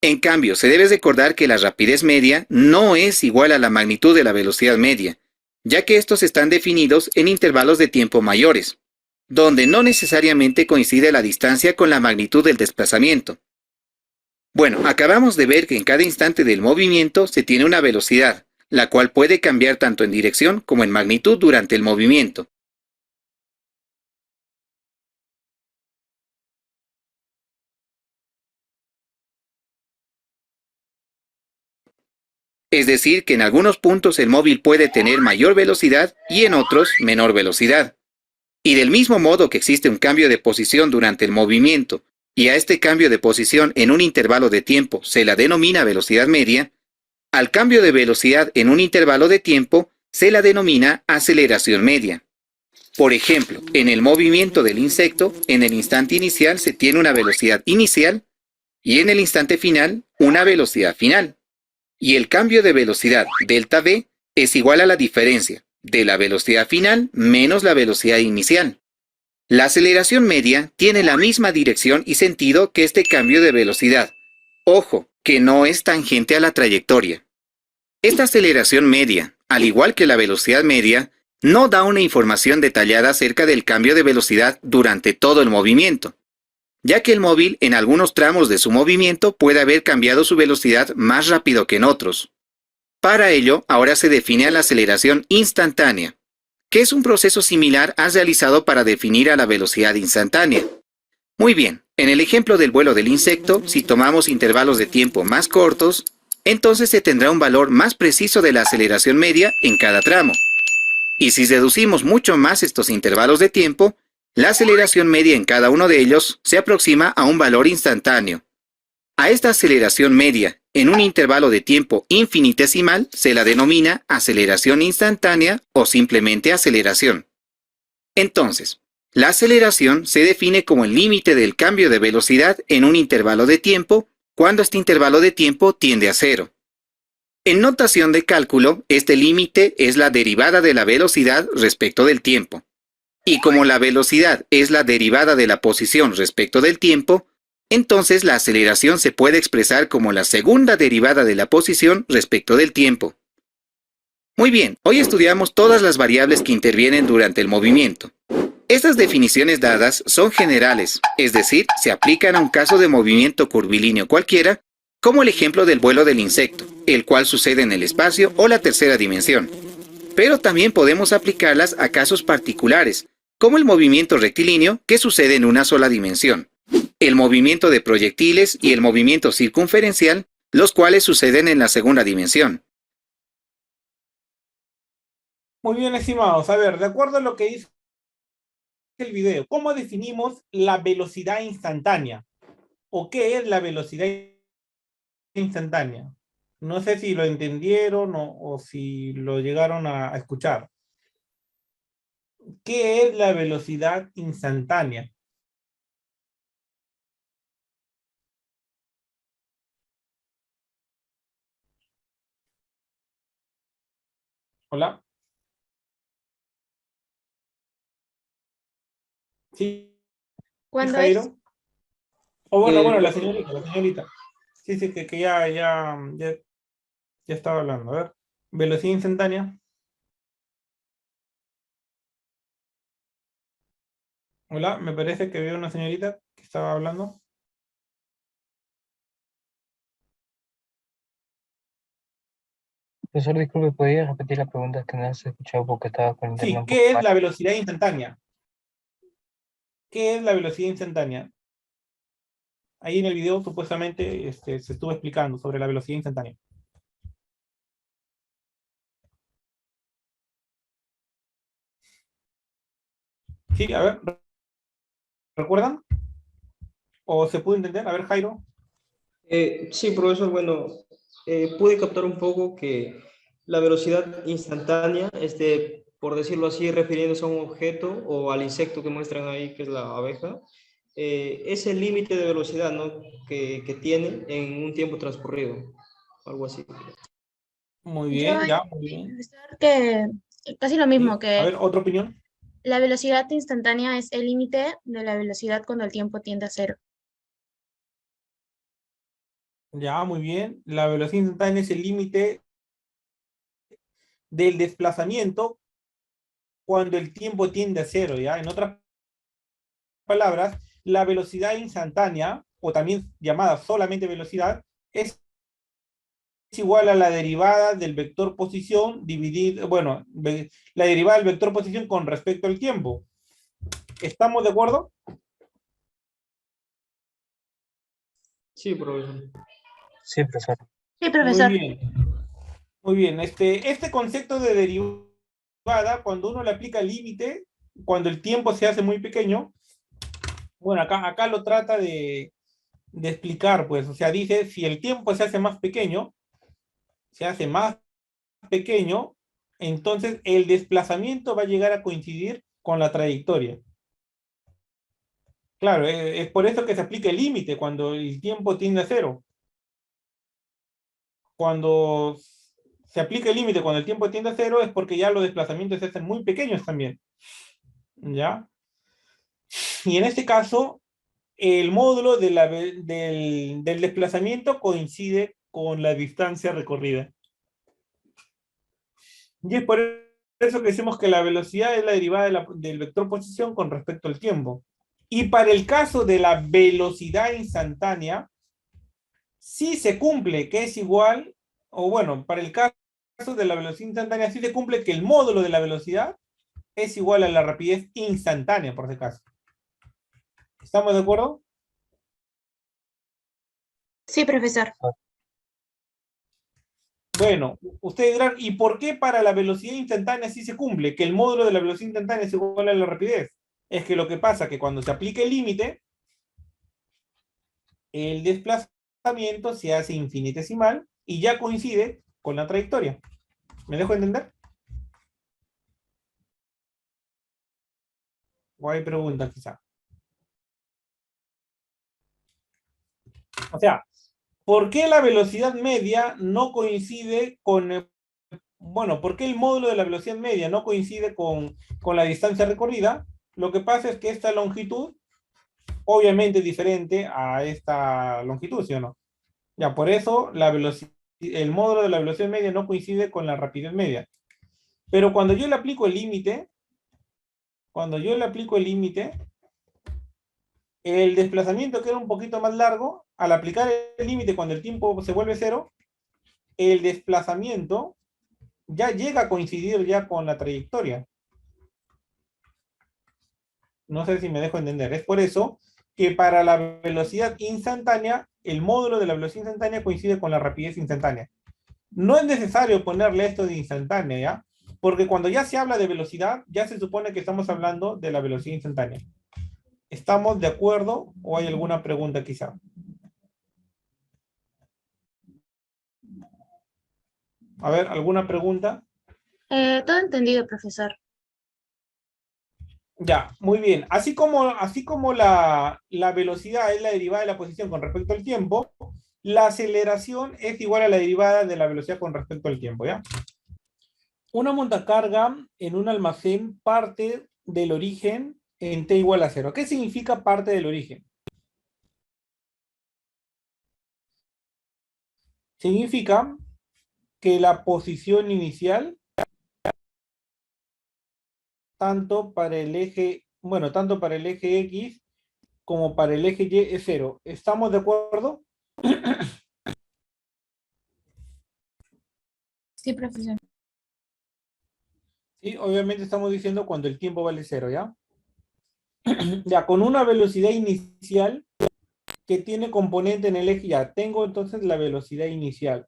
En cambio, se debe recordar que la rapidez media no es igual a la magnitud de la velocidad media, ya que estos están definidos en intervalos de tiempo mayores. donde no necesariamente coincide la distancia con la magnitud del desplazamiento. Bueno, acabamos de ver que en cada instante del movimiento se tiene una velocidad, la cual puede cambiar tanto en dirección como en magnitud durante el movimiento. Es decir, que en algunos puntos el móvil puede tener mayor velocidad y en otros menor velocidad. Y del mismo modo que existe un cambio de posición durante el movimiento, y a este cambio de posición en un intervalo de tiempo se la denomina velocidad media, al cambio de velocidad en un intervalo de tiempo se la denomina aceleración media. Por ejemplo, en el movimiento del insecto, en el instante inicial se tiene una velocidad inicial y en el instante final una velocidad final. Y el cambio de velocidad, delta v, es igual a la diferencia de la velocidad final menos la velocidad inicial. La aceleración media tiene la misma dirección y sentido que este cambio de velocidad. Ojo, que no es tangente a la trayectoria. Esta aceleración media, al igual que la velocidad media, no da una información detallada acerca del cambio de velocidad durante todo el movimiento, ya que el móvil en algunos tramos de su movimiento puede haber cambiado su velocidad más rápido que en otros. Para ello, ahora se define la aceleración instantánea, que es un proceso similar al realizado para definir a la velocidad instantánea. Muy bien, en el ejemplo del vuelo del insecto, si tomamos intervalos de tiempo más cortos, entonces se tendrá un valor más preciso de la aceleración media en cada tramo. Y si reducimos mucho más estos intervalos de tiempo, la aceleración media en cada uno de ellos se aproxima a un valor instantáneo. A esta aceleración media en un intervalo de tiempo infinitesimal se la denomina aceleración instantánea o simplemente aceleración. Entonces, la aceleración se define como el límite del cambio de velocidad en un intervalo de tiempo cuando este intervalo de tiempo tiende a cero. En notación de cálculo, este límite es la derivada de la velocidad respecto del tiempo. Y como la velocidad es la derivada de la posición respecto del tiempo, entonces la aceleración se puede expresar como la segunda derivada de la posición respecto del tiempo. Muy bien, hoy estudiamos todas las variables que intervienen durante el movimiento. Estas definiciones dadas son generales, es decir, se aplican a un caso de movimiento curvilíneo cualquiera, como el ejemplo del vuelo del insecto, el cual sucede en el espacio o la tercera dimensión. Pero también podemos aplicarlas a casos particulares, como el movimiento rectilíneo que sucede en una sola dimensión, el movimiento de proyectiles y el movimiento circunferencial, los cuales suceden en la segunda dimensión. Muy bien, estimados. A ver, de acuerdo a lo que dice el video, ¿cómo definimos la velocidad instantánea? ¿O qué es la velocidad instantánea? No sé si lo entendieron o si lo llegaron a escuchar. ¿Qué es la velocidad instantánea? Hola. Sí, Cuando Jairo. O bueno, la Bueno, señorita. Sí, que ya estaba hablando. A ver, velocidad instantánea. Hola, me parece que veo una señorita que estaba hablando. Profesor, disculpe, ¿podría repetir la pregunta que no se escuchado porque estaba con internet Sí, un poco ¿qué es mal? la velocidad instantánea? ¿Qué es la velocidad instantánea? Ahí en el video supuestamente se estuvo explicando sobre la velocidad instantánea. Sí, a ver, ¿recuerdan? ¿O se pudo entender? A ver, Jairo. Sí, profesor, bueno, pude captar un poco que la velocidad instantánea, por decirlo así, refiriéndose a un objeto o al insecto que muestran ahí, que es la abeja, es el límite de velocidad, ¿no? que tiene en un tiempo transcurrido, algo así. Muy yo, bien, ya, muy bien. profesor, que casi lo mismo, Sí. A que ver, ¿otra opinión? la velocidad instantánea es el límite de la velocidad cuando el tiempo tiende a cero. Ya, muy bien. La velocidad instantánea es el límite del desplazamiento cuando el tiempo tiende a cero, ¿ya? En otras palabras, la velocidad instantánea, o también llamada solamente velocidad, es igual a la derivada del vector posición dividido, bueno, la derivada del vector posición con respecto al tiempo. ¿Estamos de acuerdo? Sí, profesor. Sí, profesor. Sí, profesor. Muy bien. Muy bien. Este concepto de derivada, cuando uno le aplica límite, cuando el tiempo se hace muy pequeño, bueno, acá lo trata de explicar, pues, o sea, dice, si el tiempo se hace más pequeño, entonces el desplazamiento va a llegar a coincidir con la trayectoria. Claro, es por eso que se aplica el límite cuando el tiempo tiende a cero. Cuando se aplica el límite cuando el tiempo tiende a cero es porque ya los desplazamientos se hacen muy pequeños también. ¿Ya? Y en este caso, el módulo del desplazamiento coincide con la distancia recorrida. Y es por eso que decimos que la velocidad es la derivada del vector posición con respecto al tiempo. Y para el caso de la velocidad instantánea, sí se cumple que es igual, o bueno, para el caso de la velocidad instantánea, sí se cumple que el módulo de la velocidad es igual a la rapidez instantánea, por si acaso. ¿Estamos de acuerdo? Sí, profesor. Bueno, ustedes dirán, ¿y por qué para la velocidad instantánea sí se cumple? Que el módulo de la velocidad instantánea es igual a la rapidez. Es que lo que pasa es que cuando se aplica el límite, el desplazamiento se hace infinitesimal y ya coincide con la trayectoria. ¿Me dejo entender? ¿O hay preguntas quizá? O sea, ¿por qué la velocidad media no coincide con... Bueno, ¿por qué el módulo de la velocidad media no coincide con la distancia recorrida? Lo que pasa es que esta longitud, obviamente es diferente a esta longitud, ¿sí o no? Ya, por eso el módulo de la velocidad media no coincide con la rapidez media. Pero cuando yo le aplico el límite, el desplazamiento que era un poquito más largo, al aplicar el límite cuando el tiempo se vuelve cero, el desplazamiento ya llega a coincidir ya con la trayectoria. No sé si me dejo entender. Es por eso que para la velocidad instantánea, el módulo de la velocidad instantánea coincide con la rapidez instantánea. No es necesario ponerle esto de instantánea, ¿ya? Porque cuando ya se habla de velocidad, ya se supone que estamos hablando de la velocidad instantánea. ¿Estamos de acuerdo o hay alguna pregunta quizá? A ver, ¿alguna pregunta? Todo entendido, profesor. Ya, muy bien. Así como la velocidad es la derivada de la posición con respecto al tiempo, la aceleración es igual a la derivada de la velocidad con respecto al tiempo, ¿ya? Una montacarga en un almacén parte del origen en t igual a 0. ¿Qué significa parte del origen? Significa que la posición inicial, tanto para el eje X como para el eje Y es 0. ¿Estamos de acuerdo? Sí, profesor. Sí, obviamente estamos diciendo cuando el tiempo vale 0, ¿ya? Ya, con una velocidad inicial que tiene componente en el eje, ya tengo entonces la velocidad inicial.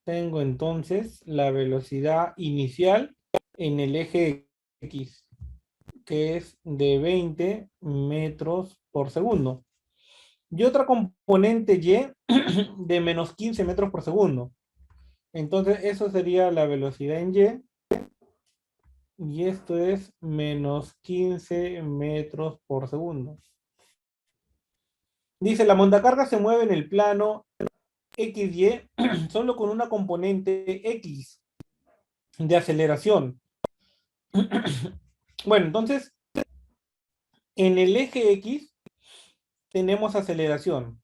Tengo entonces la velocidad inicial en el eje X, que es de 20 metros por segundo. Y otra componente Y de menos 15 metros por segundo. Entonces eso sería la velocidad en Y. Y esto es menos 15 metros por segundo. Dice, la montacarga se mueve en el plano XY solo con una componente X de aceleración. Bueno, entonces, en el eje X tenemos aceleración.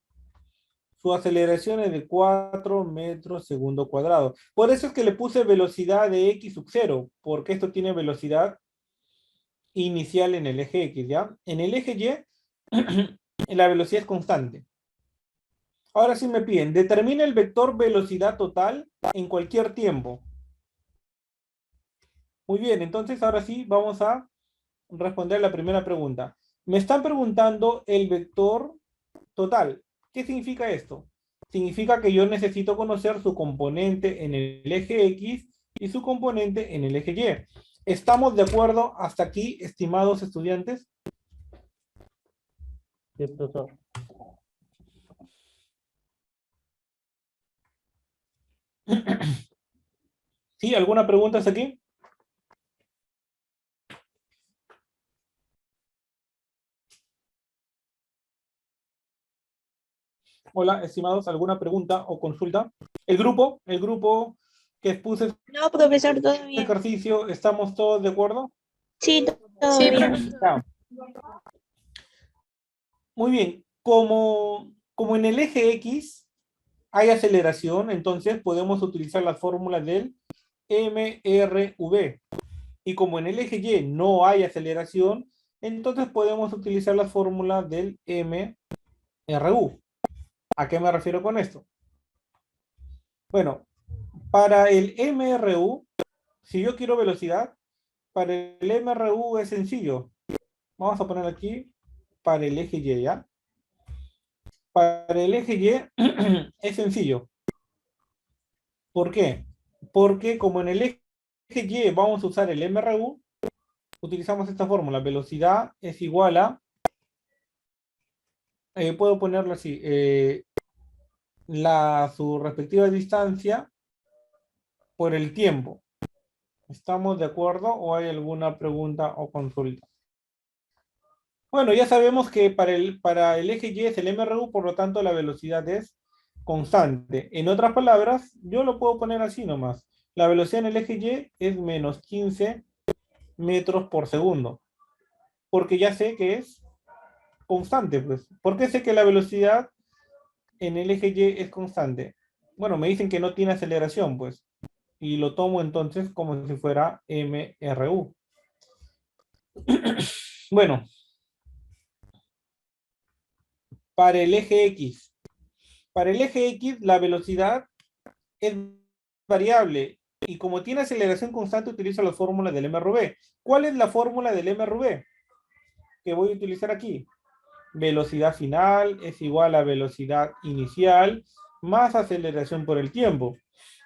Su aceleración es de 4 metros segundo cuadrado. Por eso es que le puse velocidad de X sub 0, porque esto tiene velocidad inicial en el eje X, ¿ya? En el eje Y, la velocidad es constante. Ahora sí me piden, determina el vector velocidad total en cualquier tiempo. Muy bien, entonces ahora sí vamos a responder la primera pregunta. Me están preguntando el vector total. ¿Qué significa esto? Significa que yo necesito conocer su componente en el eje X y su componente en el eje Y. ¿Estamos de acuerdo hasta aquí, estimados estudiantes? Sí, profesor. ¿Sí? ¿Alguna pregunta hasta aquí? Hola, estimados, ¿alguna pregunta o consulta? El grupo que expuse No, profesor, todo este bien. ejercicio, ¿estamos todos de acuerdo? Sí, todo bien. Ya. Muy bien, como en el eje X hay aceleración, entonces podemos utilizar la fórmula del MRV. Y como en el eje Y no hay aceleración, entonces podemos utilizar la fórmula del MRU. ¿A qué me refiero con esto? Bueno, para el MRU, si yo quiero velocidad, para el MRU es sencillo. Vamos a poner aquí para el eje Y, ¿ya? Para el eje Y es sencillo. ¿Por qué? Porque como en el eje Y vamos a usar el MRU, utilizamos esta fórmula. Velocidad es igual a, puedo ponerlo así, su respectiva distancia por el tiempo. ¿Estamos de acuerdo o hay alguna pregunta o consulta? Bueno, ya sabemos que para el eje Y es el MRU, por lo tanto la velocidad es constante. En otras palabras, yo lo puedo poner así nomás. La velocidad en el eje Y es menos 15 metros por segundo. Porque ya sé que es constante, pues. ¿Por qué sé que la velocidad en el eje Y es constante? Bueno, me dicen que no tiene aceleración, pues. Y lo tomo entonces como si fuera MRU. Bueno, para el eje X. Para el eje X, la velocidad es variable. Y como tiene aceleración constante, utilizo la fórmula del MRV. ¿Cuál es la fórmula del MRV que voy a utilizar aquí? Velocidad final es igual a velocidad inicial más aceleración por el tiempo.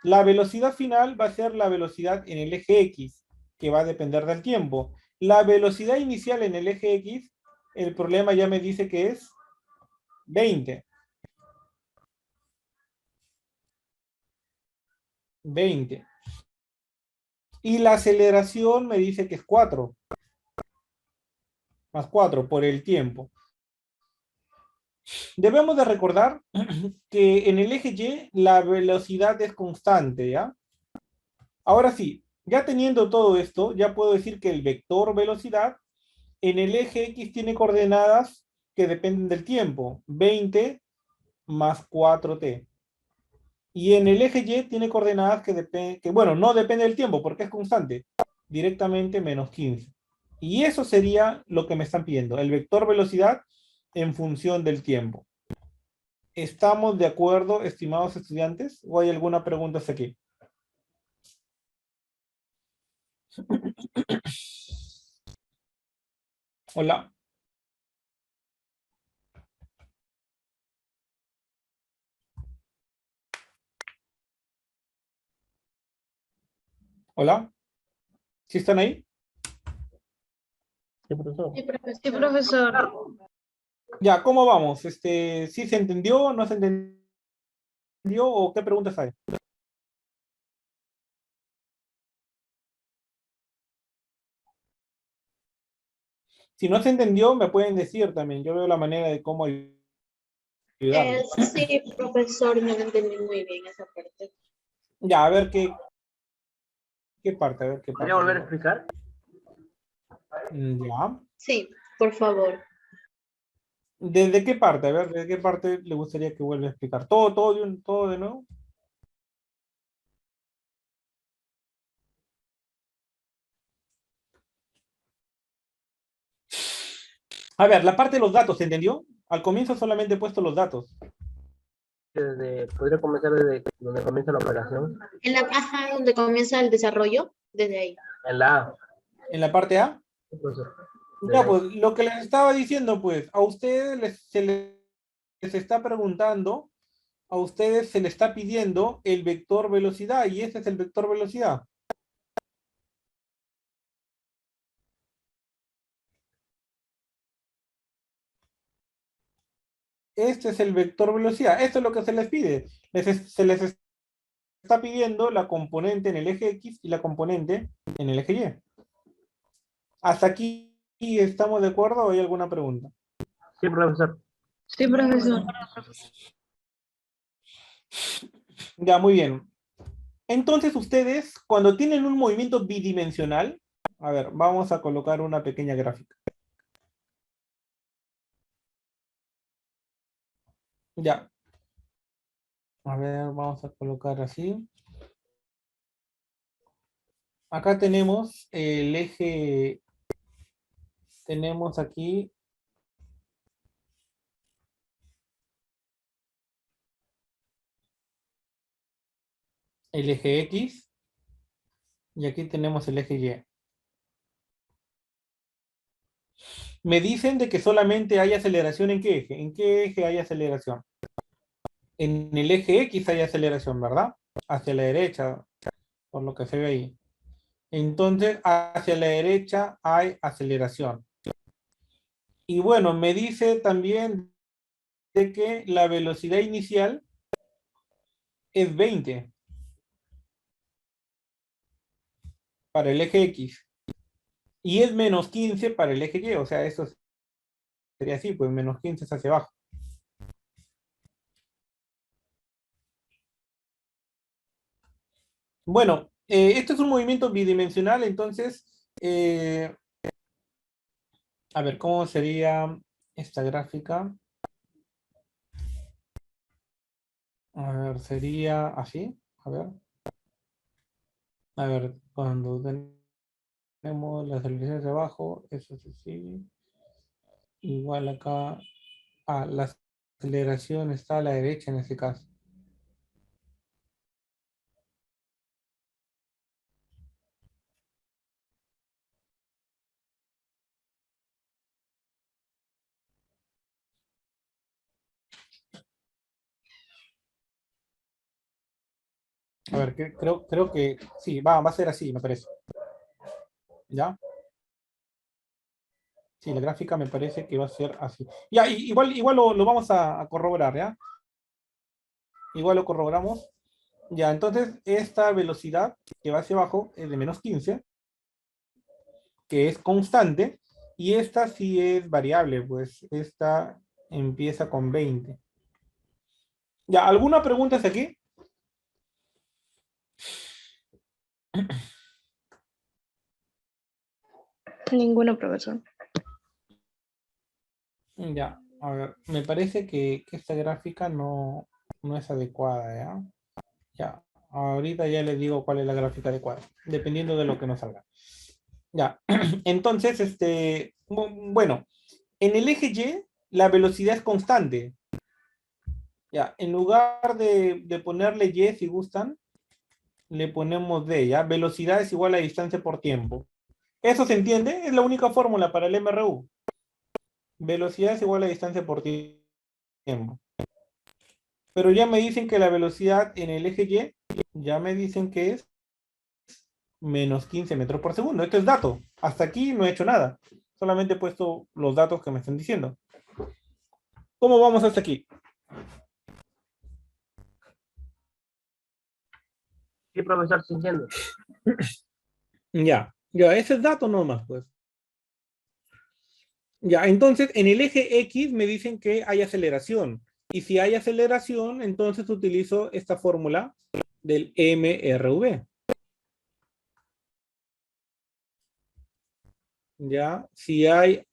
La velocidad final va a ser la velocidad en el eje X, que va a depender del tiempo. La velocidad inicial en el eje X, el problema ya me dice que es 20. 20. Y la aceleración me dice que es 4. Más 4 por el tiempo. Debemos de recordar que en el eje Y la velocidad es constante, ¿ya? Ahora sí, ya teniendo todo esto, ya puedo decir que el vector velocidad en el eje X tiene coordenadas que dependen del tiempo, 20 más 4t. Y en el eje Y tiene coordenadas que bueno, no depende del tiempo porque es constante, directamente menos 15. Y eso sería lo que me están pidiendo, el vector velocidad en función del tiempo. ¿Estamos de acuerdo, estimados estudiantes? ¿O hay alguna pregunta hasta aquí? Hola. Hola. ¿Sí están ahí? Sí, profesor. Sí, profesor. Ya, ¿cómo vamos? ¿Sí se entendió? ¿No se entendió? ¿O qué preguntas hay? Si no se entendió, me pueden decir también. Yo veo la manera de cómo ayudarles. Sí, profesor, no entendí muy bien esa parte. Ya, a ver qué parte, a ver qué parte. ¿Podría volver a explicar? Ya. Sí, por favor. ¿Desde qué parte? A ver, ¿desde qué parte le gustaría que vuelva a explicar? ¿Todo de nuevo? A ver, la parte de los datos, ¿se entendió? Al comienzo solamente he puesto los datos. ¿Podría comenzar desde donde comienza la operación? En la caja donde comienza el desarrollo, desde ahí. En la A. ¿En la parte A? Sí, profesor. Ya, pues, lo que les estaba diciendo, pues, a ustedes se les está preguntando, a ustedes se les está pidiendo el vector velocidad, y este es el vector velocidad. Este es el vector velocidad. Esto es lo que se les pide. Se les está pidiendo la componente en el eje X y la componente en el eje Y. ¿Hasta aquí estamos de acuerdo o hay alguna pregunta? Sí, profesor. Sí, profesor. Ya, muy bien. Entonces ustedes, cuando tienen un movimiento bidimensional, a ver, vamos a colocar una pequeña gráfica. Ya. A ver, vamos a colocar así. Acá tenemos el eje, tenemos aquí el eje X y aquí tenemos el eje Y. Me dicen de que solamente hay aceleración ¿en qué eje? ¿En qué eje hay aceleración? En el eje X hay aceleración, ¿verdad? Hacia la derecha, por lo que se ve ahí. Entonces, hacia la derecha hay aceleración. Y bueno, me dice también de que la velocidad inicial es 20 para el eje X. Y es menos 15 para el eje Y. O sea, eso sería así, pues menos 15 es hacia abajo. Bueno, esto es un movimiento bidimensional, entonces, a ver, ¿cómo sería esta gráfica? A ver, sería así. A ver, cuando tenemos las aceleraciones de abajo, eso se sigue. Igual acá, la aceleración está a la derecha en este caso. A ver, creo que sí, va a ser así, me parece. ¿Ya? Sí, la gráfica me parece que va a ser así. Ya, igual lo vamos a corroborar, ¿ya? Igual lo corroboramos. Ya, entonces esta velocidad que va hacia abajo es de menos 15, que es constante, y esta sí es variable, pues esta empieza con 20. Ya, ¿alguna pregunta hasta aquí? Ninguno, profesor. Ya, a ver, me parece que esta gráfica no es adecuada, ¿ya? Ya, ahorita ya les digo cuál es la gráfica adecuada, dependiendo de lo que nos salga. Ya, entonces, bueno, en el eje Y, la velocidad es constante. Ya, en lugar de ponerle Y, si gustan, le ponemos D, ¿ya? Velocidad es igual a distancia por tiempo. ¿Eso se entiende? Es la única fórmula para el MRU. Velocidad es igual a distancia por tiempo. Pero ya me dicen que la velocidad en el eje Y, ya me dicen que es menos 15 metros por segundo. Esto es dato. Hasta aquí no he hecho nada. Solamente he puesto los datos que me están diciendo. ¿Cómo vamos hasta aquí? Sí, profesor, sí entiendo. Ya, ese es dato nomás, pues. Ya, entonces en el eje X me dicen que hay aceleración. Y si hay aceleración, entonces utilizo esta fórmula del MRV. Ya, si hay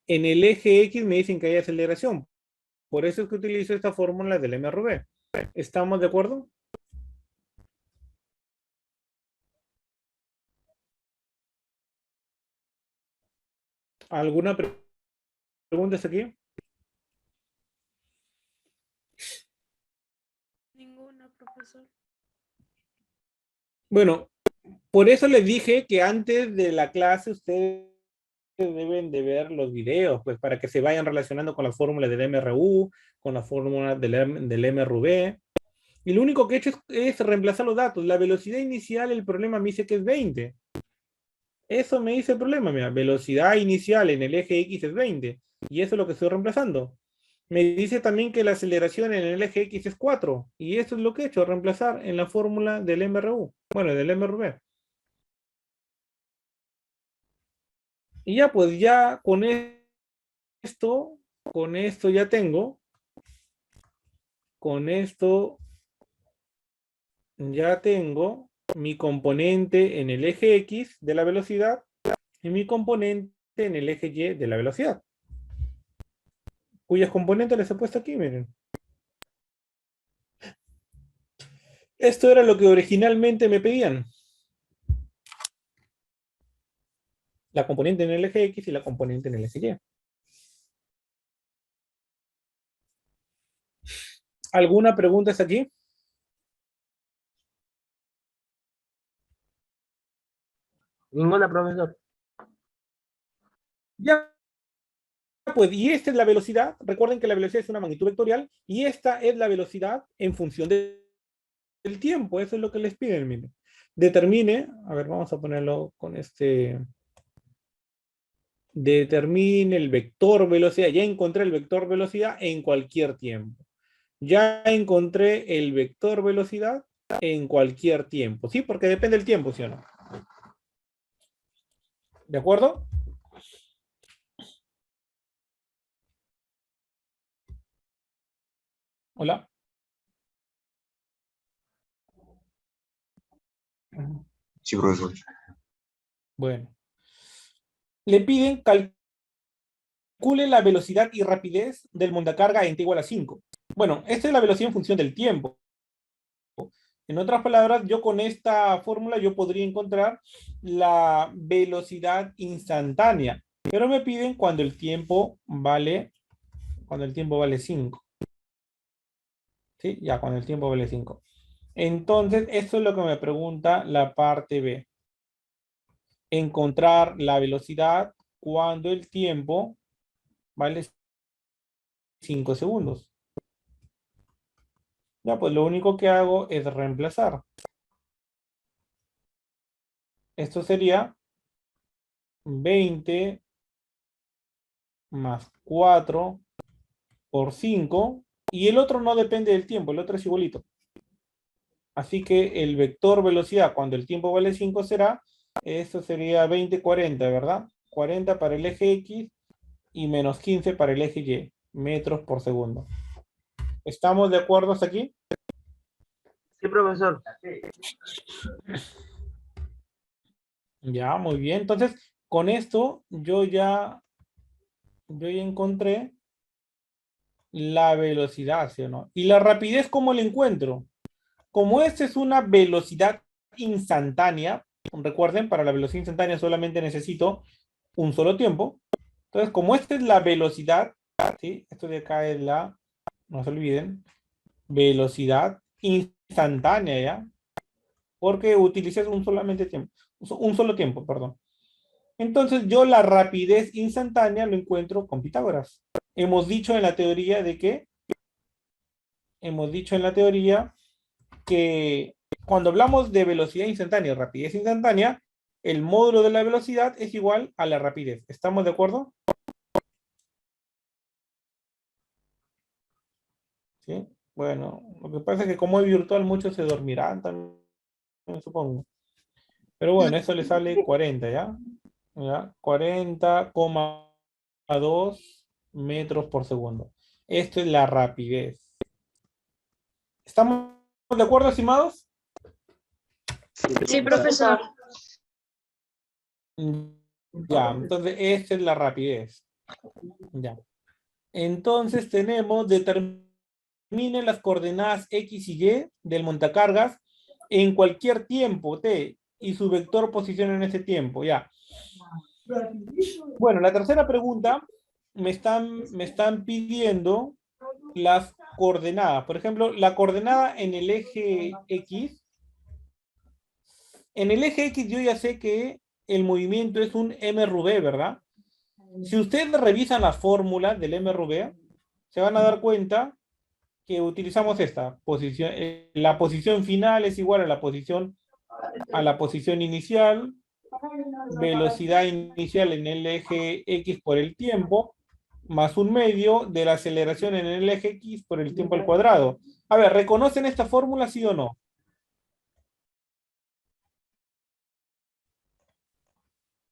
en el eje X me dicen que hay aceleración. Por eso es que utilizo esta fórmula del MRV. ¿Estamos de acuerdo? ¿Alguna pregunta? preguntas aquí? Ninguna, profesor. Bueno, por eso les dije que antes de la clase ustedes deben de ver los videos, pues para que se vayan relacionando con las fórmulas del MRU, con las fórmulas del MRV. Y lo único que he hecho es reemplazar los datos. La velocidad inicial, el problema me dice que es 20. Eso me dice el problema, mira. Velocidad inicial en el eje X es 20. Y eso es lo que estoy reemplazando. Me dice también que la aceleración en el eje X es 4. Y eso es lo que he hecho, reemplazar en la fórmula del MRU. Bueno, del MRV. Y ya, pues ya con esto ya tengo. Con esto ya tengo mi componente en el eje X de la velocidad y mi componente en el eje Y de la velocidad. Cuyas componentes les he puesto aquí, miren. Esto era lo que originalmente me pedían. La componente en el eje X y la componente en el eje Y. ¿Alguna pregunta hasta aquí? Ninguna, profesor. Ya, pues, y esta es la velocidad. Recuerden que la velocidad es una magnitud vectorial y esta es la velocidad en función del tiempo. Eso es lo que les piden, miren. Determine, a ver, vamos a ponerlo con este. Determine el vector velocidad. Ya encontré el vector velocidad en cualquier tiempo. Ya encontré el vector velocidad en cualquier tiempo. ¿Sí? Porque depende del tiempo, ¿sí o no? ¿De acuerdo? Hola. Sí, profesor. Bueno. Le piden calcule la velocidad y rapidez del montacarga en t igual a 5. Bueno, esta es la velocidad en función del tiempo. En otras palabras, yo con esta fórmula yo podría encontrar la velocidad instantánea. Pero me piden cuando el tiempo vale 5. ¿Sí? Ya, cuando el tiempo vale 5. Entonces, esto es lo que me pregunta la parte B. Encontrar la velocidad cuando el tiempo vale 5 segundos. Ya, pues lo único que hago es reemplazar. Esto sería 20 más 4 por 5. Y el otro no depende del tiempo, el otro es igualito. Así que el vector velocidad cuando el tiempo vale 5 será, esto sería 20, 40, ¿verdad? 40 para el eje X y menos 15 para el eje Y, metros por segundo. ¿Estamos de acuerdo hasta aquí? Sí, profesor. Ya, muy bien. Entonces, con esto yo ya encontré la velocidad, ¿sí o no? Y la rapidez, ¿cómo la encuentro? Como esta es una velocidad instantánea, recuerden, para la velocidad instantánea solamente necesito un solo tiempo. Entonces, como esta es la velocidad, ¿sí? Esto de acá es la, no se olviden, velocidad instantánea, ¿ya? Porque utilicé un solo tiempo, perdón. Entonces, yo la rapidez instantánea lo encuentro con Pitágoras. Hemos dicho en la teoría de que cuando hablamos de velocidad instantánea y rapidez instantánea, el módulo de la velocidad es igual a la rapidez. ¿Estamos de acuerdo? ¿Sí? Bueno, lo que pasa es que como es virtual, muchos se dormirán también, supongo. Pero bueno, eso le sale 40, ¿ya? ¿Ya? 40,2 metros por segundo. Esto es la rapidez. ¿Estamos de acuerdo, estimados? Sí, profesor. Ya, entonces esta es la rapidez. Ya. Entonces tenemos, determine las coordenadas X y Y del montacargas en cualquier tiempo t y su vector posición en ese tiempo. Ya. Bueno, la tercera pregunta me están pidiendo las coordenadas. Por ejemplo, la coordenada en el eje X. En el eje X yo ya sé que el movimiento es un mRV, ¿verdad? Si ustedes revisan las fórmulas del mRV, se van a dar cuenta que utilizamos esta posición. La posición final es igual a la posición inicial, velocidad inicial en el eje X por el tiempo, más un medio de la aceleración en el eje X por el tiempo al cuadrado. A ver, ¿reconocen esta fórmula, sí o no?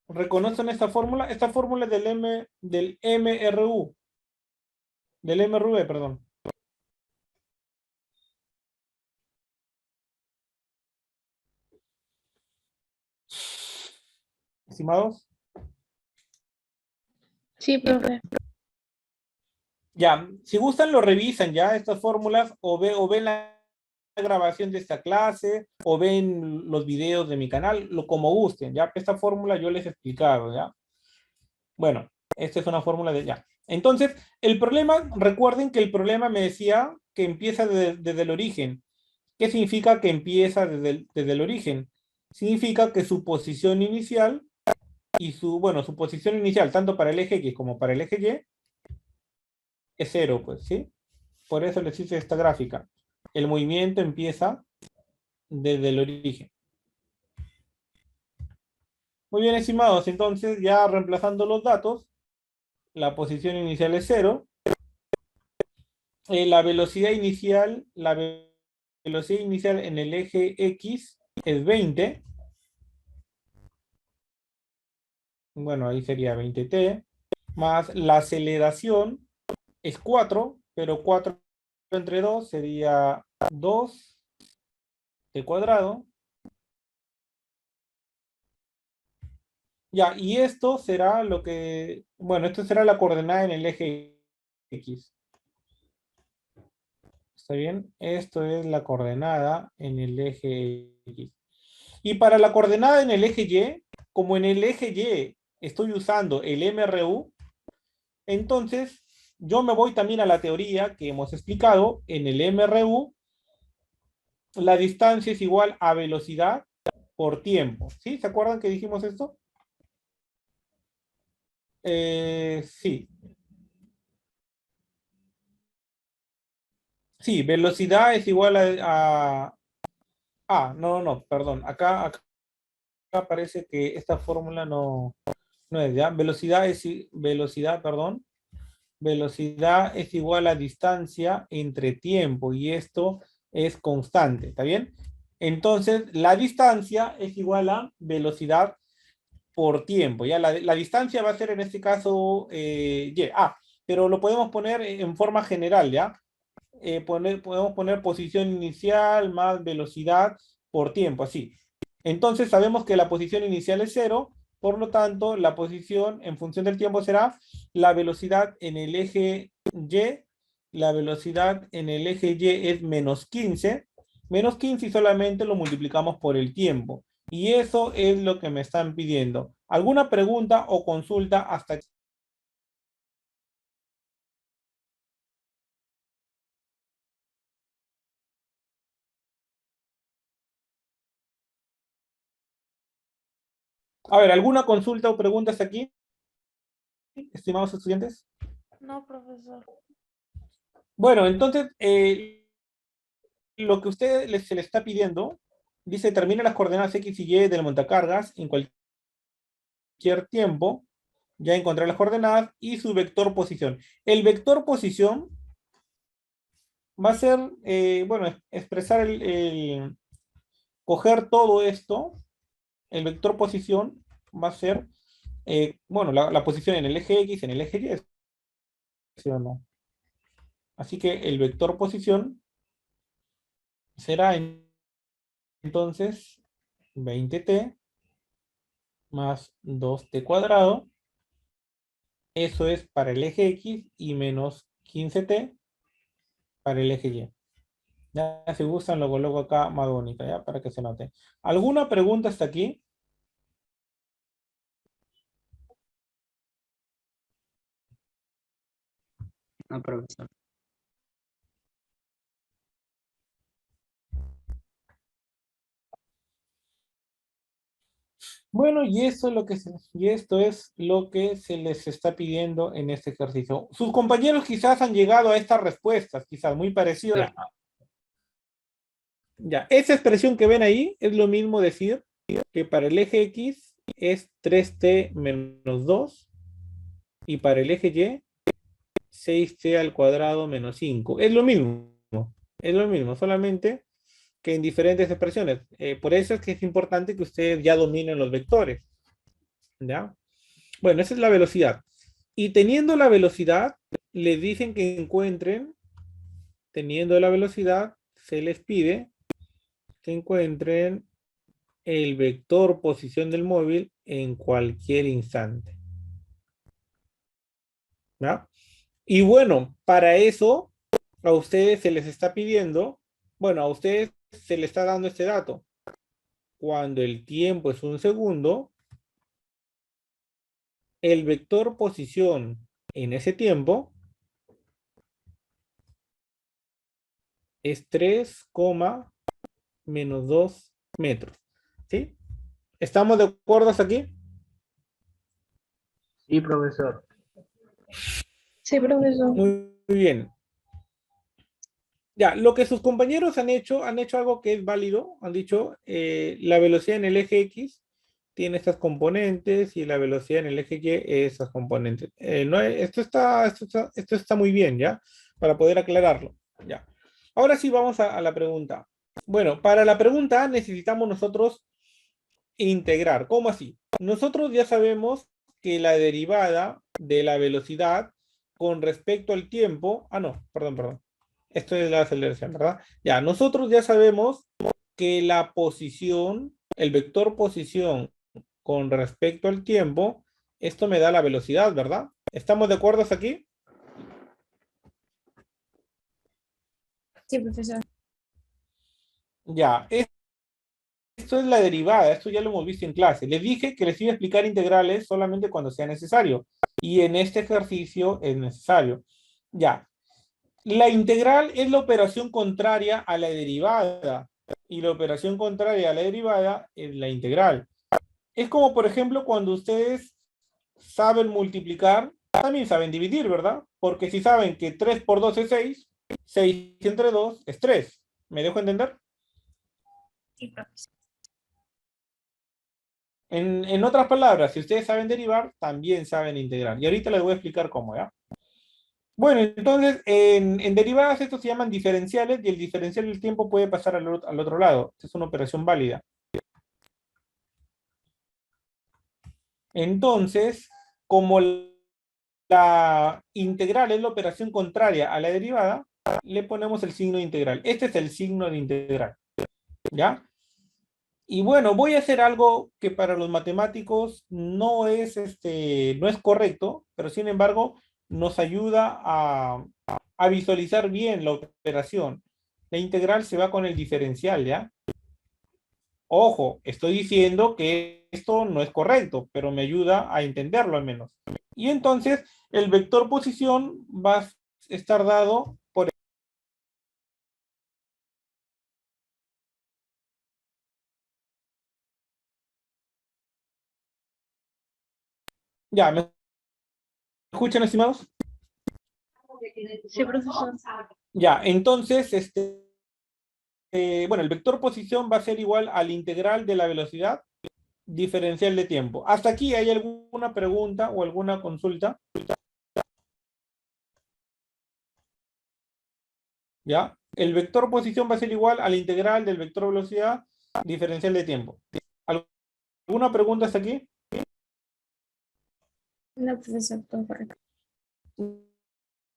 ¿Reconocen esta fórmula? Esta fórmula es del MRU. Del MRV, perdón. Estimados. Sí, profe. Ya, si gustan lo revisan ya, estas fórmulas, o ven la grabación de esta clase, o ven los videos de mi canal, como gusten, ya. Esta fórmula yo les he explicado, ya. Bueno, esta es una fórmula de ya. Entonces, el problema, recuerden que el problema me decía que empieza desde el origen. ¿Qué significa que empieza desde el origen? Significa que su posición inicial y su posición inicial, tanto para el eje X como para el eje Y, es 0, pues, ¿sí? Por eso les hice esta gráfica. El movimiento empieza desde el origen. Muy bien, estimados. Entonces, ya reemplazando los datos, la posición inicial es 0. La velocidad inicial en el eje X es 20. Bueno, ahí sería 20t. Más la aceleración es 4, pero 4 entre 2 sería 2 t cuadrado. Ya, y esto será lo que, bueno, esto será la coordenada en el eje X. ¿Está bien? Esto es la coordenada en el eje X. Y para la coordenada en el eje Y, como en el eje Y estoy usando el MRU, entonces yo me voy también a la teoría que hemos explicado. En el MRU, la distancia es igual a velocidad por tiempo. ¿Sí? ¿Se acuerdan que dijimos esto? Sí. Sí, velocidad es igual no, perdón. Acá parece que esta fórmula no es, ¿ya? Velocidad es igual a distancia entre tiempo, y esto es constante, ¿está bien? Entonces, la distancia es igual a velocidad por tiempo, ¿ya? La distancia va a ser en este caso y. Pero lo podemos poner en forma general, ¿ya? Podemos poner posición inicial más velocidad por tiempo, así. Entonces sabemos que la posición inicial es 0, por lo tanto la posición en función del tiempo será la velocidad en el eje Y. La velocidad en el eje Y es menos 15. Menos 15 y solamente lo multiplicamos por el tiempo. Y eso es lo que me están pidiendo. ¿Alguna pregunta o consulta hasta aquí? A ver, ¿alguna consulta o pregunta hasta aquí, estimados estudiantes? No, profesor. Bueno, entonces, lo que se le está pidiendo, dice, determina las coordenadas X y Y del montacargas en cualquier tiempo. Ya encontré las coordenadas y su vector posición. El vector posición va a ser, expresar coger todo esto. El vector posición va a ser, la posición en el eje X, en el eje Y, ¿sí o no? Así que el vector posición será entonces 20t más 2t cuadrado. Eso es para el eje X y menos 15t para el eje Y. Ya, si gustan lo coloco acá más bonito, ya, para que se note. ¿Alguna pregunta hasta aquí? No, profesor. Bueno, y esto es lo que se les está pidiendo en este ejercicio. Sus compañeros quizás han llegado a estas respuestas, quizás muy parecidas. Ya, esa expresión que ven ahí es lo mismo decir que para el eje X es 3t menos 2 y para el eje Y 6t al cuadrado menos 5. Es lo mismo, solamente que en diferentes expresiones. Por eso es que es importante que ustedes ya dominen los vectores. ¿Ya? Bueno, esa es la velocidad. Y teniendo la velocidad, les dicen que encuentren, teniendo la velocidad, se les pide que encuentren el vector posición del móvil en cualquier instante. ¿Ya? Y bueno, para eso a ustedes se les está pidiendo, bueno, a ustedes se les está dando este dato. Cuando el tiempo es 1 segundo, el vector posición en ese tiempo es 3, menos 2 metros. ¿Sí? ¿Estamos de acuerdo hasta aquí? Sí, profesor. Sí, profesor. Muy bien. Ya, lo que sus compañeros han hecho algo que es válido. Han dicho, la velocidad en el eje X tiene estas componentes y la velocidad en el eje Y esas componentes. Esto está muy bien, ¿ya? Para poder aclararlo, ¿ya? Ahora sí vamos a la pregunta. Bueno, para la pregunta A necesitamos nosotros integrar. ¿Cómo así? Nosotros ya sabemos que la derivada de la velocidad con respecto al tiempo... Ah, no, perdón. Esto es la aceleración, ¿verdad? Ya, nosotros ya sabemos que la posición, el vector posición con respecto al tiempo, esto me da la velocidad, ¿verdad? ¿Estamos de acuerdo hasta aquí? Sí, profesor. Ya, esto es la derivada, esto ya lo hemos visto en clase. Les dije que les iba a explicar integrales solamente cuando sea necesario. Y en este ejercicio es necesario. Ya, la integral es la operación contraria a la derivada. Y la operación contraria a la derivada es la integral. Es como, por ejemplo, cuando ustedes saben multiplicar, también saben dividir, ¿verdad? Porque si saben que 3 por 2 es 6, 6 entre 2 es 3. ¿Me dejo entender? Sí, profesor. En otras palabras, si ustedes saben derivar, también saben integrar. Y ahorita les voy a explicar cómo, ¿ya? Bueno, entonces, en derivadas estos se llaman diferenciales y el diferencial del tiempo puede pasar al otro lado. Esta es una operación válida. Entonces, como la integral es la operación contraria a la derivada, le ponemos el signo de integral. Este es el signo de integral. ¿Ya? Y bueno, voy a hacer algo que para los matemáticos no es correcto, pero sin embargo nos ayuda a visualizar bien la operación. La integral se va con el diferencial, ¿ya? Ojo, estoy diciendo que esto no es correcto, pero me ayuda a entenderlo al menos. Y entonces el vector posición va a estar dado por... Ya, ¿me escuchan, estimados? Sí, profesor. Ya, entonces, bueno, el vector posición va a ser igual al integral de la velocidad diferencial de tiempo. ¿Hasta aquí hay alguna pregunta o alguna consulta? ¿Ya? El vector posición va a ser igual al integral del vector velocidad diferencial de tiempo. ¿Alguna pregunta hasta aquí? No, profesor, todo correcto.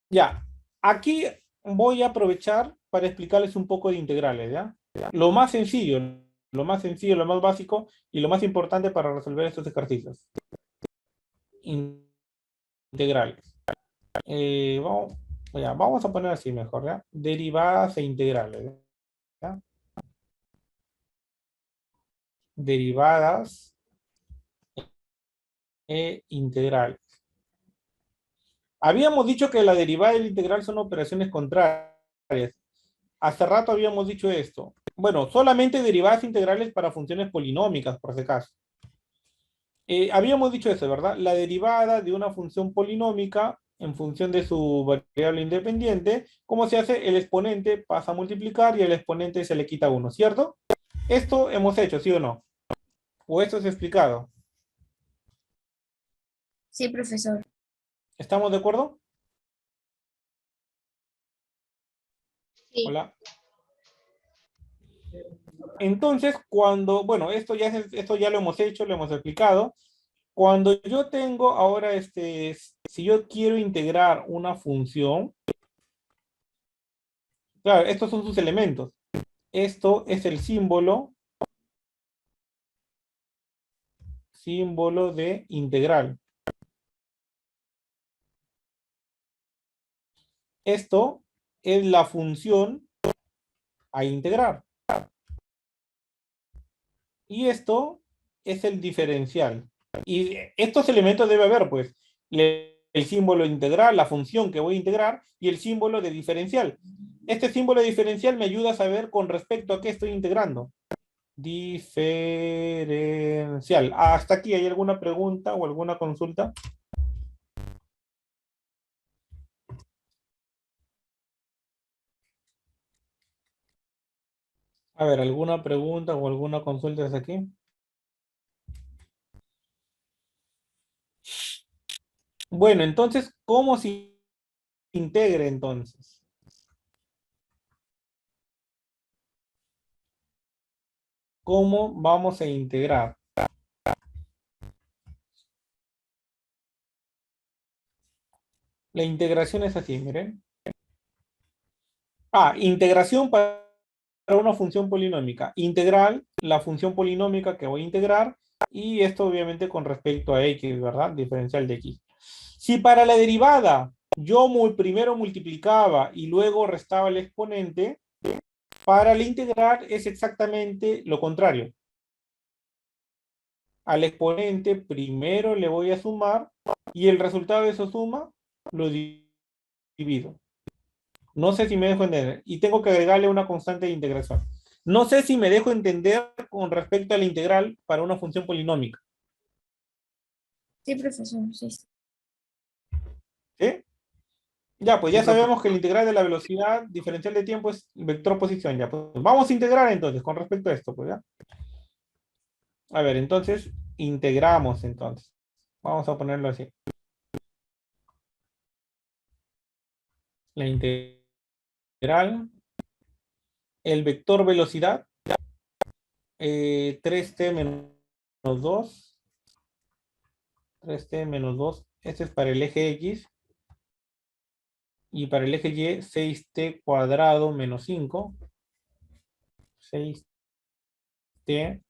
Ya, aquí voy a aprovechar para explicarles un poco de integrales, ¿ya? Lo más sencillo, lo más básico y lo más importante para resolver estos ejercicios. Integrales. Vamos a poner así mejor, ¿ya? Derivadas e integrales, ¿ya? Derivadas e integrales. Habíamos dicho que la derivada y la integral son operaciones contrarias. Hace rato habíamos dicho esto. Bueno, solamente derivadas integrales para funciones polinómicas, por si acaso. Habíamos dicho eso, ¿verdad? La derivada de una función polinómica en función de su variable independiente, ¿cómo se hace? El exponente pasa a multiplicar y al exponente se le quita 1, ¿cierto? Esto hemos hecho, ¿sí o no? ¿O esto es explicado? Sí, profesor. ¿Estamos de acuerdo? Sí. Hola. Entonces, cuando, bueno, esto ya lo hemos hecho, lo hemos explicado. Cuando yo tengo ahora, si yo quiero integrar una función, claro, estos son sus elementos. Esto es el símbolo de integral. Esto es la función a integrar. Y esto es el diferencial. Y estos elementos debe haber, pues, el símbolo integral, la función que voy a integrar, y el símbolo de diferencial. Este símbolo de diferencial me ayuda a saber con respecto a qué estoy integrando. Diferencial. ¿Hasta aquí hay alguna pregunta o alguna consulta? A ver, ¿alguna pregunta o alguna consulta desde aquí? Bueno, entonces, ¿cómo se integra entonces? ¿Cómo vamos a integrar? La integración es así, miren. Integración para una función polinómica. Integral, la función polinómica que voy a integrar, y esto obviamente con respecto a x, ¿verdad? Diferencial de x. Si para la derivada yo primero multiplicaba y luego restaba el exponente, para la integral es exactamente lo contrario. Al exponente primero le voy a sumar y el resultado de esa suma lo divido. No sé si me dejo entender. Y tengo que agregarle una constante de integración. No sé si me dejo entender con respecto a la integral para una función polinómica. Sí, profesor, sí. ¿Sí? Ya, pues ya Sí, profe. sabemos que la integral de la velocidad diferencial de tiempo es vector posición. Ya, pues vamos a integrar entonces con respecto a esto, pues ya. A ver, entonces, integramos entonces. Vamos a ponerlo así. La integral, el vector velocidad, 3t menos 2. 3t menos 2. Este es para el eje X. Y para el eje Y, 6t cuadrado menos 5. 6t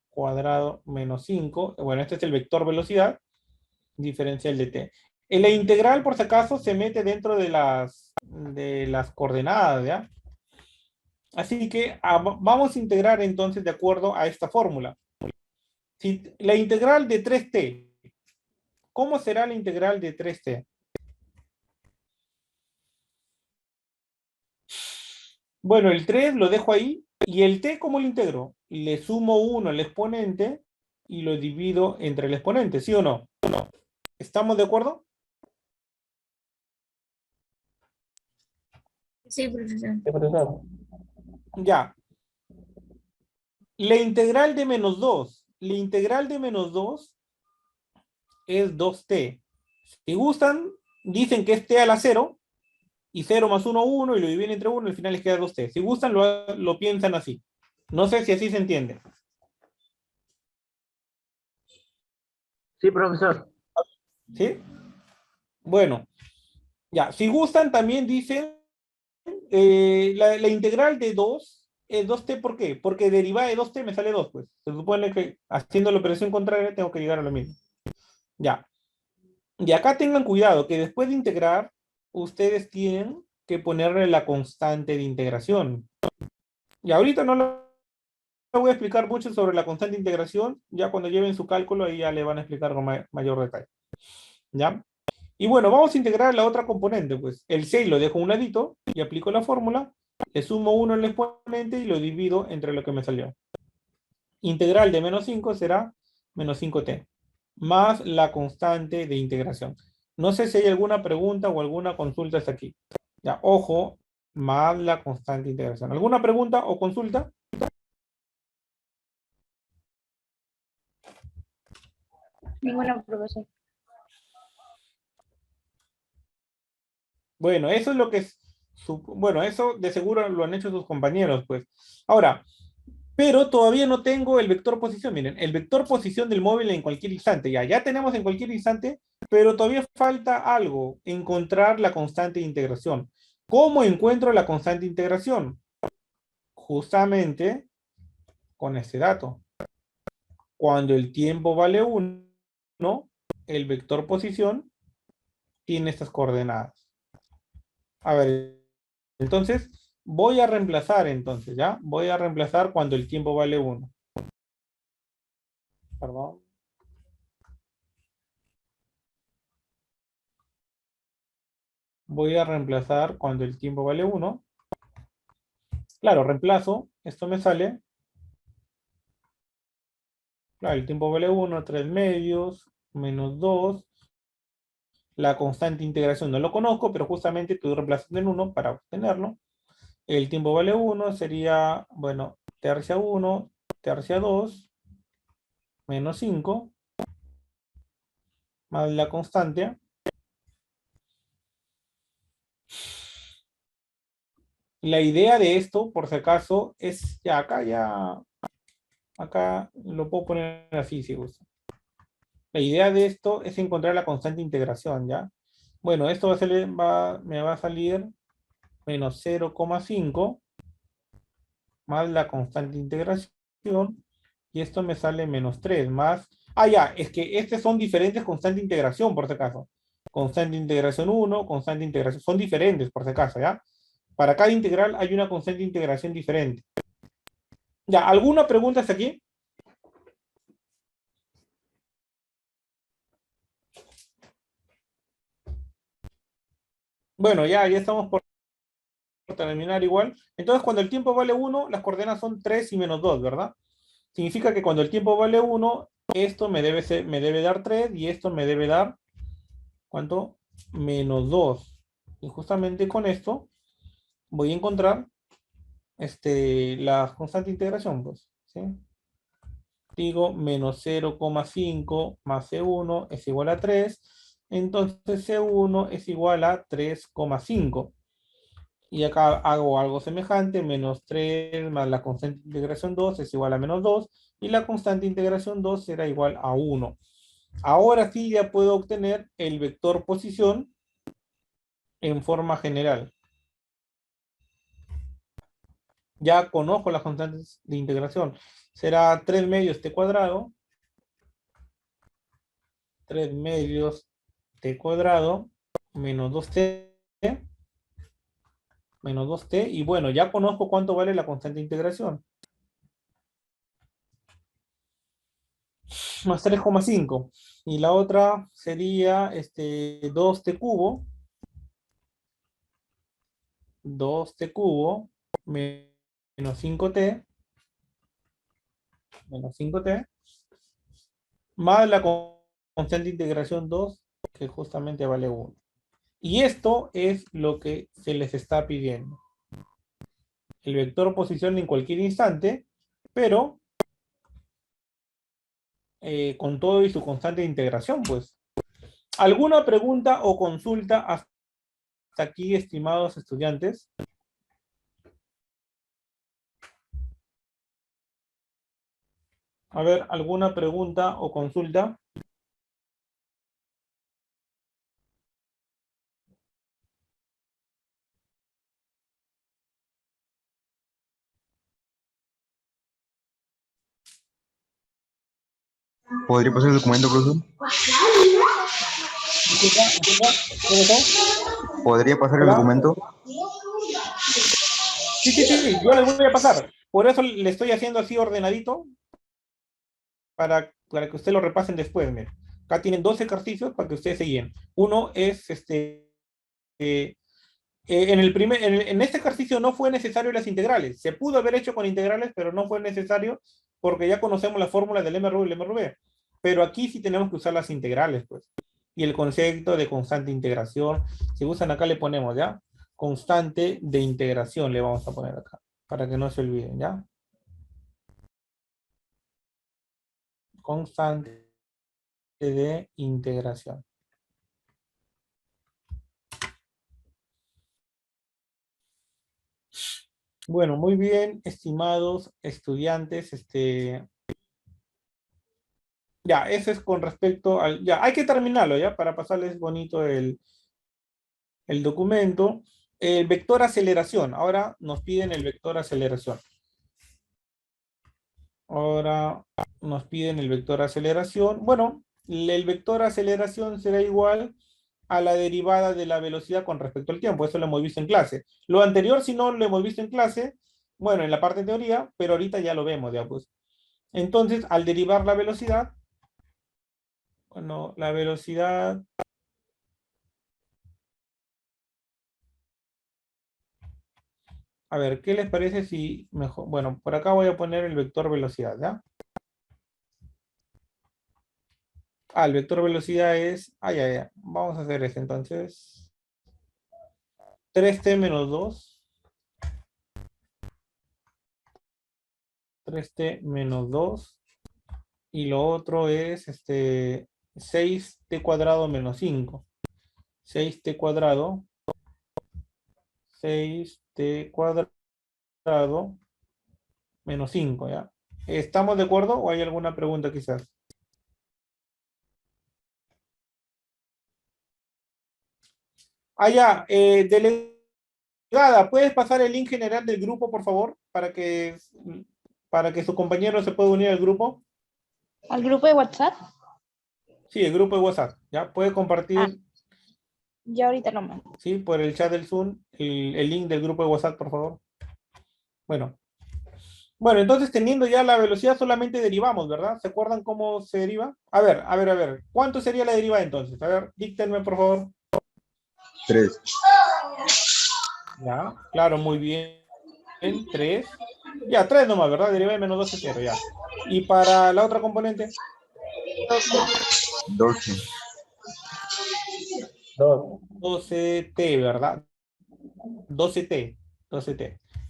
cuadrado menos 5. Bueno, este es el vector velocidad diferencial de t. En la integral, por si acaso, se mete dentro de las coordenadas, ¿ya? Así que vamos a integrar entonces de acuerdo a esta fórmula. Si la integral de 3t, ¿cómo será la integral de 3t? Bueno, el 3 lo dejo ahí, y el t, ¿cómo lo integro? Le sumo 1 al exponente y lo divido entre el exponente, ¿sí o no? ¿Estamos de acuerdo? Sí, profesor. Sí, profesor. Ya. La integral de menos 2. La integral de menos 2 es 2t. Si gustan, dicen que es t a la 0, y 0 más 1, 1, y lo dividen entre 1, al final les queda 2t. Si gustan, lo piensan así. No sé si así se entiende. Sí, profesor. ¿Sí? Bueno, ya. Si gustan, también dicen la integral de 2 es 2t, ¿por qué? Porque derivada de 2t me sale 2, pues. Se supone que haciendo la operación contraria tengo que llegar a lo mismo. Ya. Y acá tengan cuidado, que después de integrar, ustedes tienen que ponerle la constante de integración. Y ahorita no lo voy a explicar mucho sobre la constante de integración, ya cuando lleven su cálculo ahí ya le van a explicar con mayor detalle. ¿Ya? Y bueno, vamos a integrar la otra componente, pues. El 6 lo dejo a un ladito y aplico la fórmula. Le sumo 1 al exponente y lo divido entre lo que me salió. Integral de menos 5 será menos 5t, más la constante de integración. No sé si hay alguna pregunta o alguna consulta hasta aquí. Ya, ojo, más la constante de integración. ¿Alguna pregunta o consulta? Ninguna, profesor. Bueno, eso es lo que es... Bueno, eso de seguro lo han hecho sus compañeros, pues. Ahora, pero todavía no tengo el vector posición. Miren, el vector posición del móvil en cualquier instante. Ya tenemos en cualquier instante, pero todavía falta algo, encontrar la constante de integración. ¿Cómo encuentro la constante de integración? Justamente con este dato. Cuando el tiempo vale 1, el vector posición tiene estas coordenadas. A ver, entonces, voy a reemplazar entonces, ¿ya? Voy a reemplazar cuando el tiempo vale 1. Perdón. Voy a reemplazar cuando el tiempo vale 1. Claro, reemplazo. Esto me sale. Claro, el tiempo vale 1, 3 medios, menos 2. La constante de integración no lo conozco, pero justamente estoy reemplazando en 1 para obtenerlo. El tiempo vale 1, sería, bueno, tercia 1, tercia 2, menos 5, más la constante. La idea de esto, por si acaso, es, acá lo puedo poner así si gusta. La idea de esto es encontrar la constante de integración, ¿ya? Bueno, esto me va a salir menos 0,5 más la constante de integración, y esto me sale menos 3 más... es que estos son diferentes constantes de integración, por si acaso. Constante de integración 1, constante de integración, son diferentes, por si acaso, ¿ya? Para cada integral hay una constante de integración diferente. Ya, ¿alguna pregunta hasta aquí? Bueno, ya estamos por terminar igual. Entonces, cuando el tiempo vale 1, las coordenadas son 3 y menos 2, ¿verdad? Significa que cuando el tiempo vale 1, esto me debe dar 3 y esto me debe dar, ¿cuánto? Menos 2. Y justamente con esto voy a encontrar la constante de integración, pues, ¿sí? Digo, menos 0,5 más C1 es igual a 3. Entonces C1 es igual a 3,5. Y acá hago algo semejante, menos 3 más la constante de integración 2 es igual a menos 2. Y la constante de integración 2 será igual a 1. Ahora sí ya puedo obtener el vector posición en forma general. Ya conozco las constantes de integración. Será 3 medios t cuadrado. 3 medios t cuadrado menos 2t. Menos 2t. Y bueno, ya conozco cuánto vale la constante de integración. Más 3,5. Y la otra sería 2t cubo. 2t cubo menos 5t. Menos 5t. Más la constante de integración 2, que justamente vale 1. Y esto es lo que se les está pidiendo. El vector posición en cualquier instante, pero con todo y su constante de integración, pues. ¿Alguna pregunta o consulta hasta aquí, estimados estudiantes? A ver, ¿alguna pregunta o consulta? ¿Podría pasar el documento, profesor? ¿Podría pasar el documento? Sí, yo les voy a pasar. Por eso le estoy haciendo así ordenadito, para que ustedes lo repasen después. Mire. Acá tienen 2 ejercicios para que ustedes se guíen. Uno es, en este ejercicio no fue necesario las integrales. Se pudo haber hecho con integrales, pero no fue necesario porque ya conocemos la fórmula del MRU y el MRV. Pero aquí sí tenemos que usar las integrales, pues. Y el concepto de constante integración. Si usan acá le ponemos, ¿ya? Constante de integración le vamos a poner acá, para que no se olviden, ¿ya? Constante de integración. Bueno, muy bien, estimados estudiantes, ya, eso es con respecto al, ya, hay que terminarlo, ya, para pasarles bonito el documento. El vector aceleración, ahora nos piden el vector aceleración. Ahora nos piden el vector aceleración. Bueno, el vector aceleración será igual a la derivada de la velocidad con respecto al tiempo. Eso lo hemos visto en clase. Lo anterior, si no lo hemos visto en clase, bueno, en la parte de teoría, pero ahorita ya lo vemos, ya pues. Entonces, al derivar la velocidad, bueno, la velocidad... A ver, ¿qué les parece si mejor? Bueno, por acá voy a poner el vector velocidad, ¿ya? Ah, el vector velocidad es... Ah, ya. Vamos a hacer este entonces. 3t menos 2. 3t menos 2. Y lo otro es 6t cuadrado menos 5. 6t cuadrado. 6t cuadrado menos 5, ¿ya? ¿Estamos de acuerdo o hay alguna pregunta quizás? Ah, ya. Delegada, ¿puedes pasar el link general del grupo, por favor? Para que su compañero se pueda unir al grupo. ¿Al grupo de WhatsApp? Sí, el grupo de WhatsApp. ¿Ya? Puede compartir, Ya ahorita lo mando. sí, por el chat del Zoom, el link del grupo de WhatsApp, por favor. Bueno. Bueno, entonces teniendo ya la velocidad solamente derivamos, ¿verdad? ¿Se acuerdan cómo se deriva? A ver. ¿Cuánto sería la derivada entonces? A ver, díctenme, por favor. 3. Ya, claro, muy bien. 3. Ya, 3 nomás, ¿verdad? Derivada de menos 12 es 0, ya. ¿Y para la otra componente? 12. 12t, ¿verdad? 12t.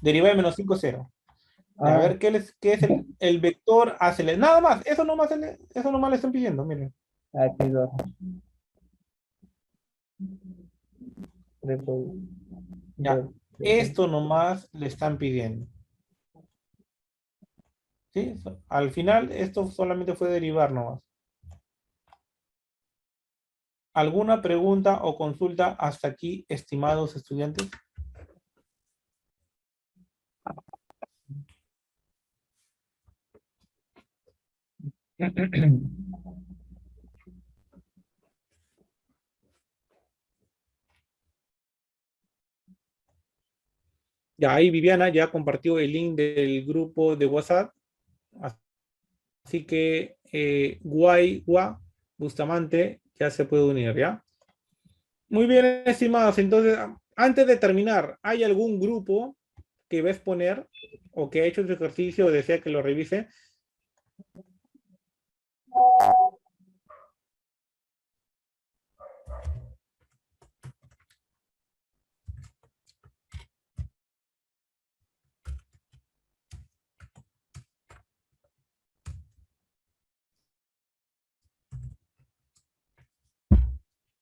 Derivada de menos 5 es 0. A ver, ¿qué es el vector acelerador? Nada más, eso nomás le están pidiendo, miren. Ya, esto nomás le están pidiendo. ¿Sí? Al final, esto solamente fue derivar nomás. ¿Alguna pregunta o consulta hasta aquí, estimados estudiantes? Ya ahí Viviana ya compartió el link del grupo de WhatsApp. Así que Bustamante ya se puede unir, ¿ya? Muy bien, estimados. Entonces, antes de terminar, ¿hay algún grupo que va a exponer o que ha hecho su ejercicio o desea que lo revise?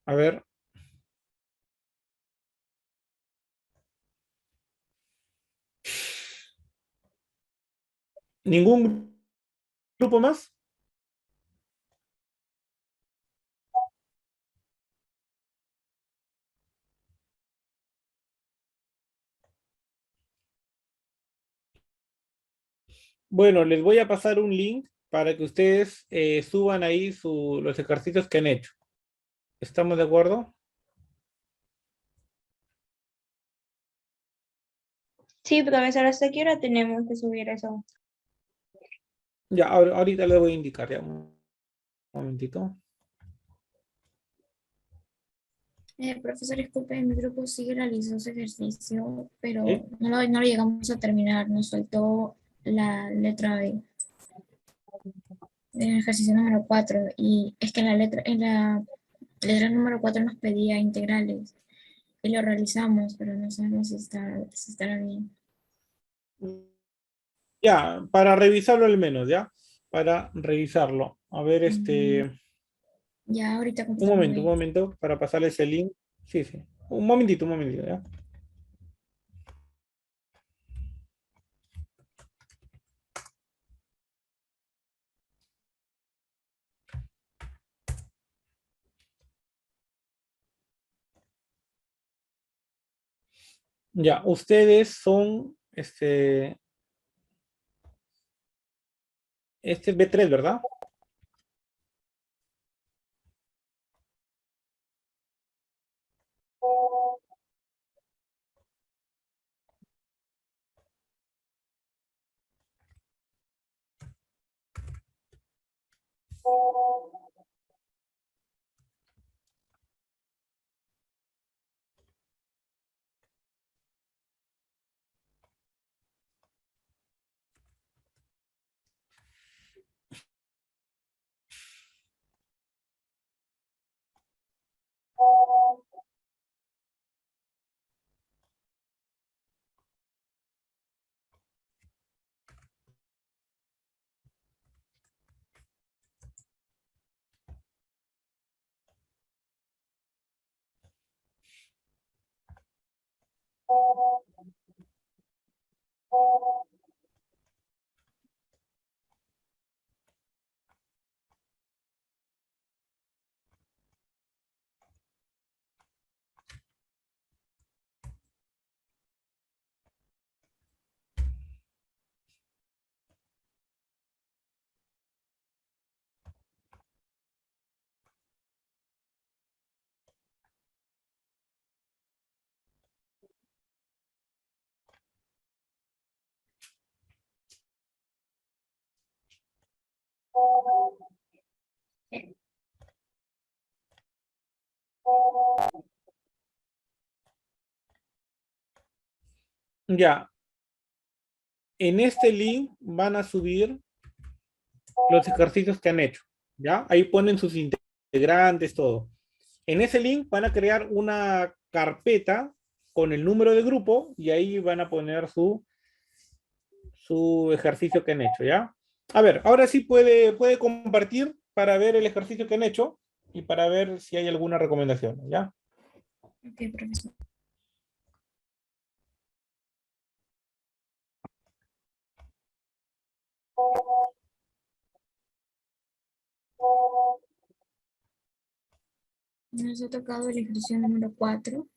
A ver. ¿Ningún grupo más? Bueno, les voy a pasar un link para que ustedes suban ahí los ejercicios que han hecho. ¿Estamos de acuerdo? Sí, profesor, ¿hasta qué hora tenemos que subir eso? Ya, ahorita les voy a indicar, ya un momentito. Profesor, disculpe, mi grupo sí realizó ese ejercicio, pero ¿Sí? no lo llegamos a terminar, nos faltó la letra B en el ejercicio número 4 y es que en la letra número 4 nos pedía integrales y lo realizamos, pero no sabemos si estará bien. Ya, para revisarlo al menos, ¿ya? Para revisarlo. A ver, Ya ahorita un continuamos. momento, para pasarles el link. Sí, sí. Un momentito, ¿ya? Ya, ustedes son, este es B3, ¿verdad? Ya, en este link van a subir los ejercicios que han hecho, ¿ya? Ahí ponen sus integrantes, todo. En ese link van a crear una carpeta con el número de grupo y ahí van a poner su ejercicio que han hecho, ¿ya? A ver, ahora sí puede compartir para ver el ejercicio que han hecho y para ver si hay alguna recomendación, ¿ya? Ok, profesor. Nos ha tocado el ejercicio número 4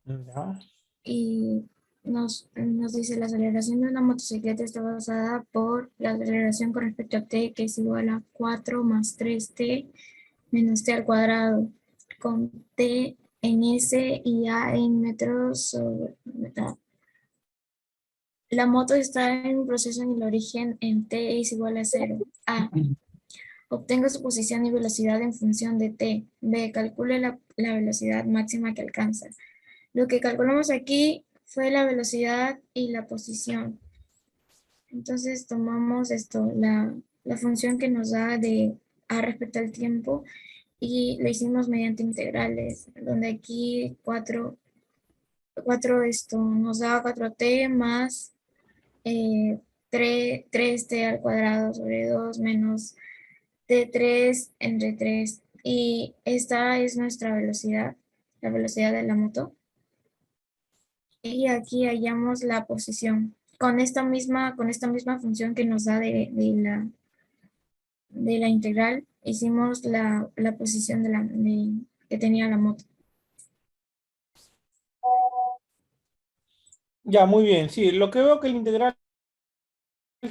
Ya. y nos dice la aceleración de una motocicleta está basada por la aceleración con respecto a t, que es igual a 4 más 3t menos t al cuadrado, con t en s y a en metros sobre metro. La moto está en un proceso en el origen en t es igual a 0. A. Obtenga su posición y velocidad en función de t. B. Calcule la velocidad máxima que alcanza. Lo que calculamos aquí fue la velocidad y la posición. Entonces tomamos la función que nos da de a respecto al tiempo y lo hicimos mediante integrales, donde aquí 4 nos da 4t más 3t al cuadrado sobre 2 menos t3 entre 3. Y esta es nuestra velocidad, la velocidad de la moto. Y aquí hallamos la posición con esta misma función que nos da de la integral. Hicimos la posición que tenía la moto. Ya, muy bien. Sí, lo que veo que el integral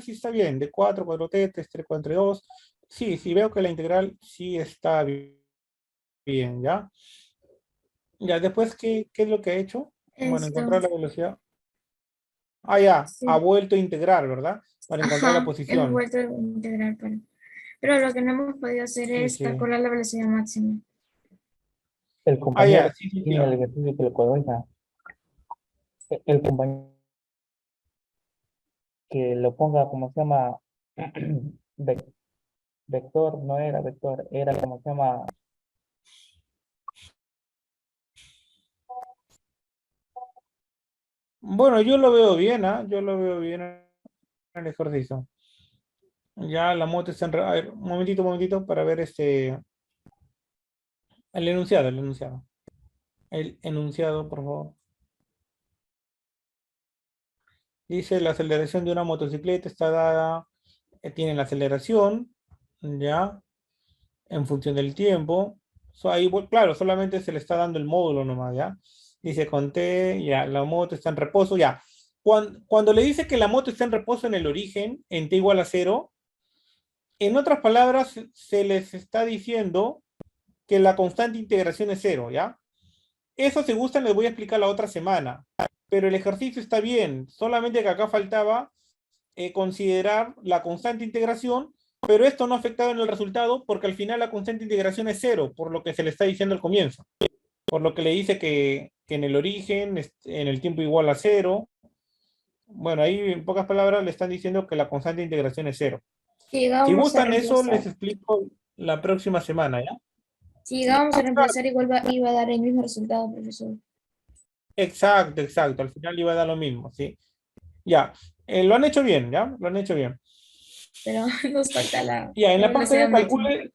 sí está bien, de 4, 4t, 3, 3, 4, 2. Sí, sí, veo que la integral sí está bien, ¿ya? Ya, después, ¿qué es lo que ha hecho? Bueno, Esto, encontrar la velocidad. Ah, ya, sí. ha vuelto a integrar, ¿verdad? Para encontrar la Ajá, hemos posición. vuelto a integrar, pero lo que no hemos podido hacer Sí, es sí. calcular la velocidad máxima. El Ah, compañero ya, sí, sí, tiene el ya. ejercicio que le corrija. El compañero que lo ponga, como se llama, vec- vector, no era vector, era como se llama, Bueno, yo lo veo bien, ¿ah? Yo lo veo bien en el ejercicio. Ya la moto está en... A ver, un momentito para ver el enunciado, el enunciado. El enunciado, por favor. Dice, la aceleración de una motocicleta está dada, tiene la aceleración, ya, en función del tiempo. Ahí, claro, solamente se le está dando el módulo nomás, ¿ya? Dice, conté, ya, la moto está en reposo, ya. Cuando le dice que la moto está en reposo en el origen, en t igual a 0, en otras palabras, se les está diciendo que la constante de integración es 0, ¿ya? Eso, si gustan, les voy a explicar la otra semana. Pero el ejercicio está bien, solamente que acá faltaba considerar la constante de integración, pero esto no ha afectado en el resultado porque al final la constante de integración es 0, por lo que se le está diciendo al comienzo. Por lo que le dice que en el origen, en el tiempo igual a 0. Bueno, ahí en pocas palabras le están diciendo que la constante de integración es 0. Si Si llegamos a gustan eso, reemplazar, les explico la próxima semana, ¿ya? si llegamos a reemplazar igual iba a dar el mismo resultado, profesor. Exacto, exacto. Al final iba a dar lo mismo, ¿sí? Ya. Lo han hecho bien, ¿ya? Lo han hecho bien. Pero nos falta Ya, en la la parte velocidad de máxima. cálculo,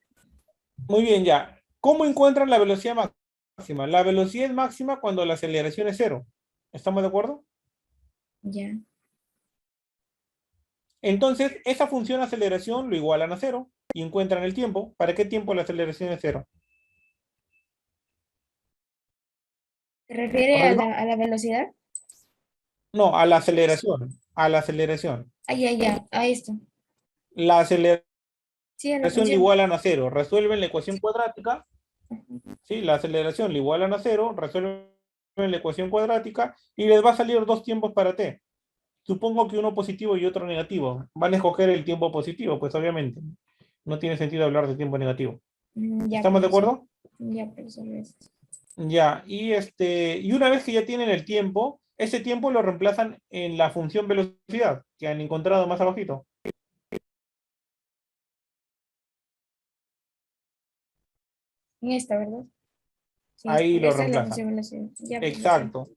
muy bien, ya. ¿Cómo encuentran la velocidad máxima? La velocidad es máxima cuando la aceleración es 0. ¿Estamos de acuerdo? Ya. Entonces, esa función aceleración lo igualan a 0 y encuentran el tiempo. ¿Para qué tiempo la aceleración es 0? ¿Se refiere ¿Correcto? a la velocidad? No, a la aceleración. A la aceleración. Ah, ya, a esto. La aceleración Sí, a la le función. igualan a 0. Resuelven la ecuación cuadrática. ¿Sí? La aceleración le igualan a 0. Resuelven la ecuación cuadrática y les va a salir dos tiempos para t. Supongo que uno positivo y otro negativo. Van a escoger el tiempo positivo, pues obviamente. No tiene sentido hablar de tiempo negativo. Ya, ¿Estamos de profesor. acuerdo? Ya, profesor. Ya, y una vez que ya tienen el tiempo, ese tiempo lo reemplazan en la función velocidad que han encontrado más abajito. En esta, ¿verdad? Sí, Ahí lo esta es la reemplazan. función velocidad. Ya, profesor. Exacto.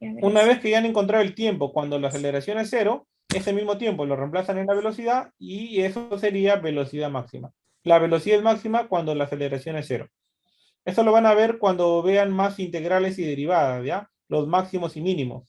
Ya, Una gracias. vez que ya han encontrado el tiempo cuando la aceleración es 0, ese mismo tiempo lo reemplazan en la velocidad y eso sería velocidad máxima. La velocidad es máxima cuando la aceleración es 0. Eso lo van a ver cuando vean más integrales y derivadas, ¿ya? Los máximos y mínimos.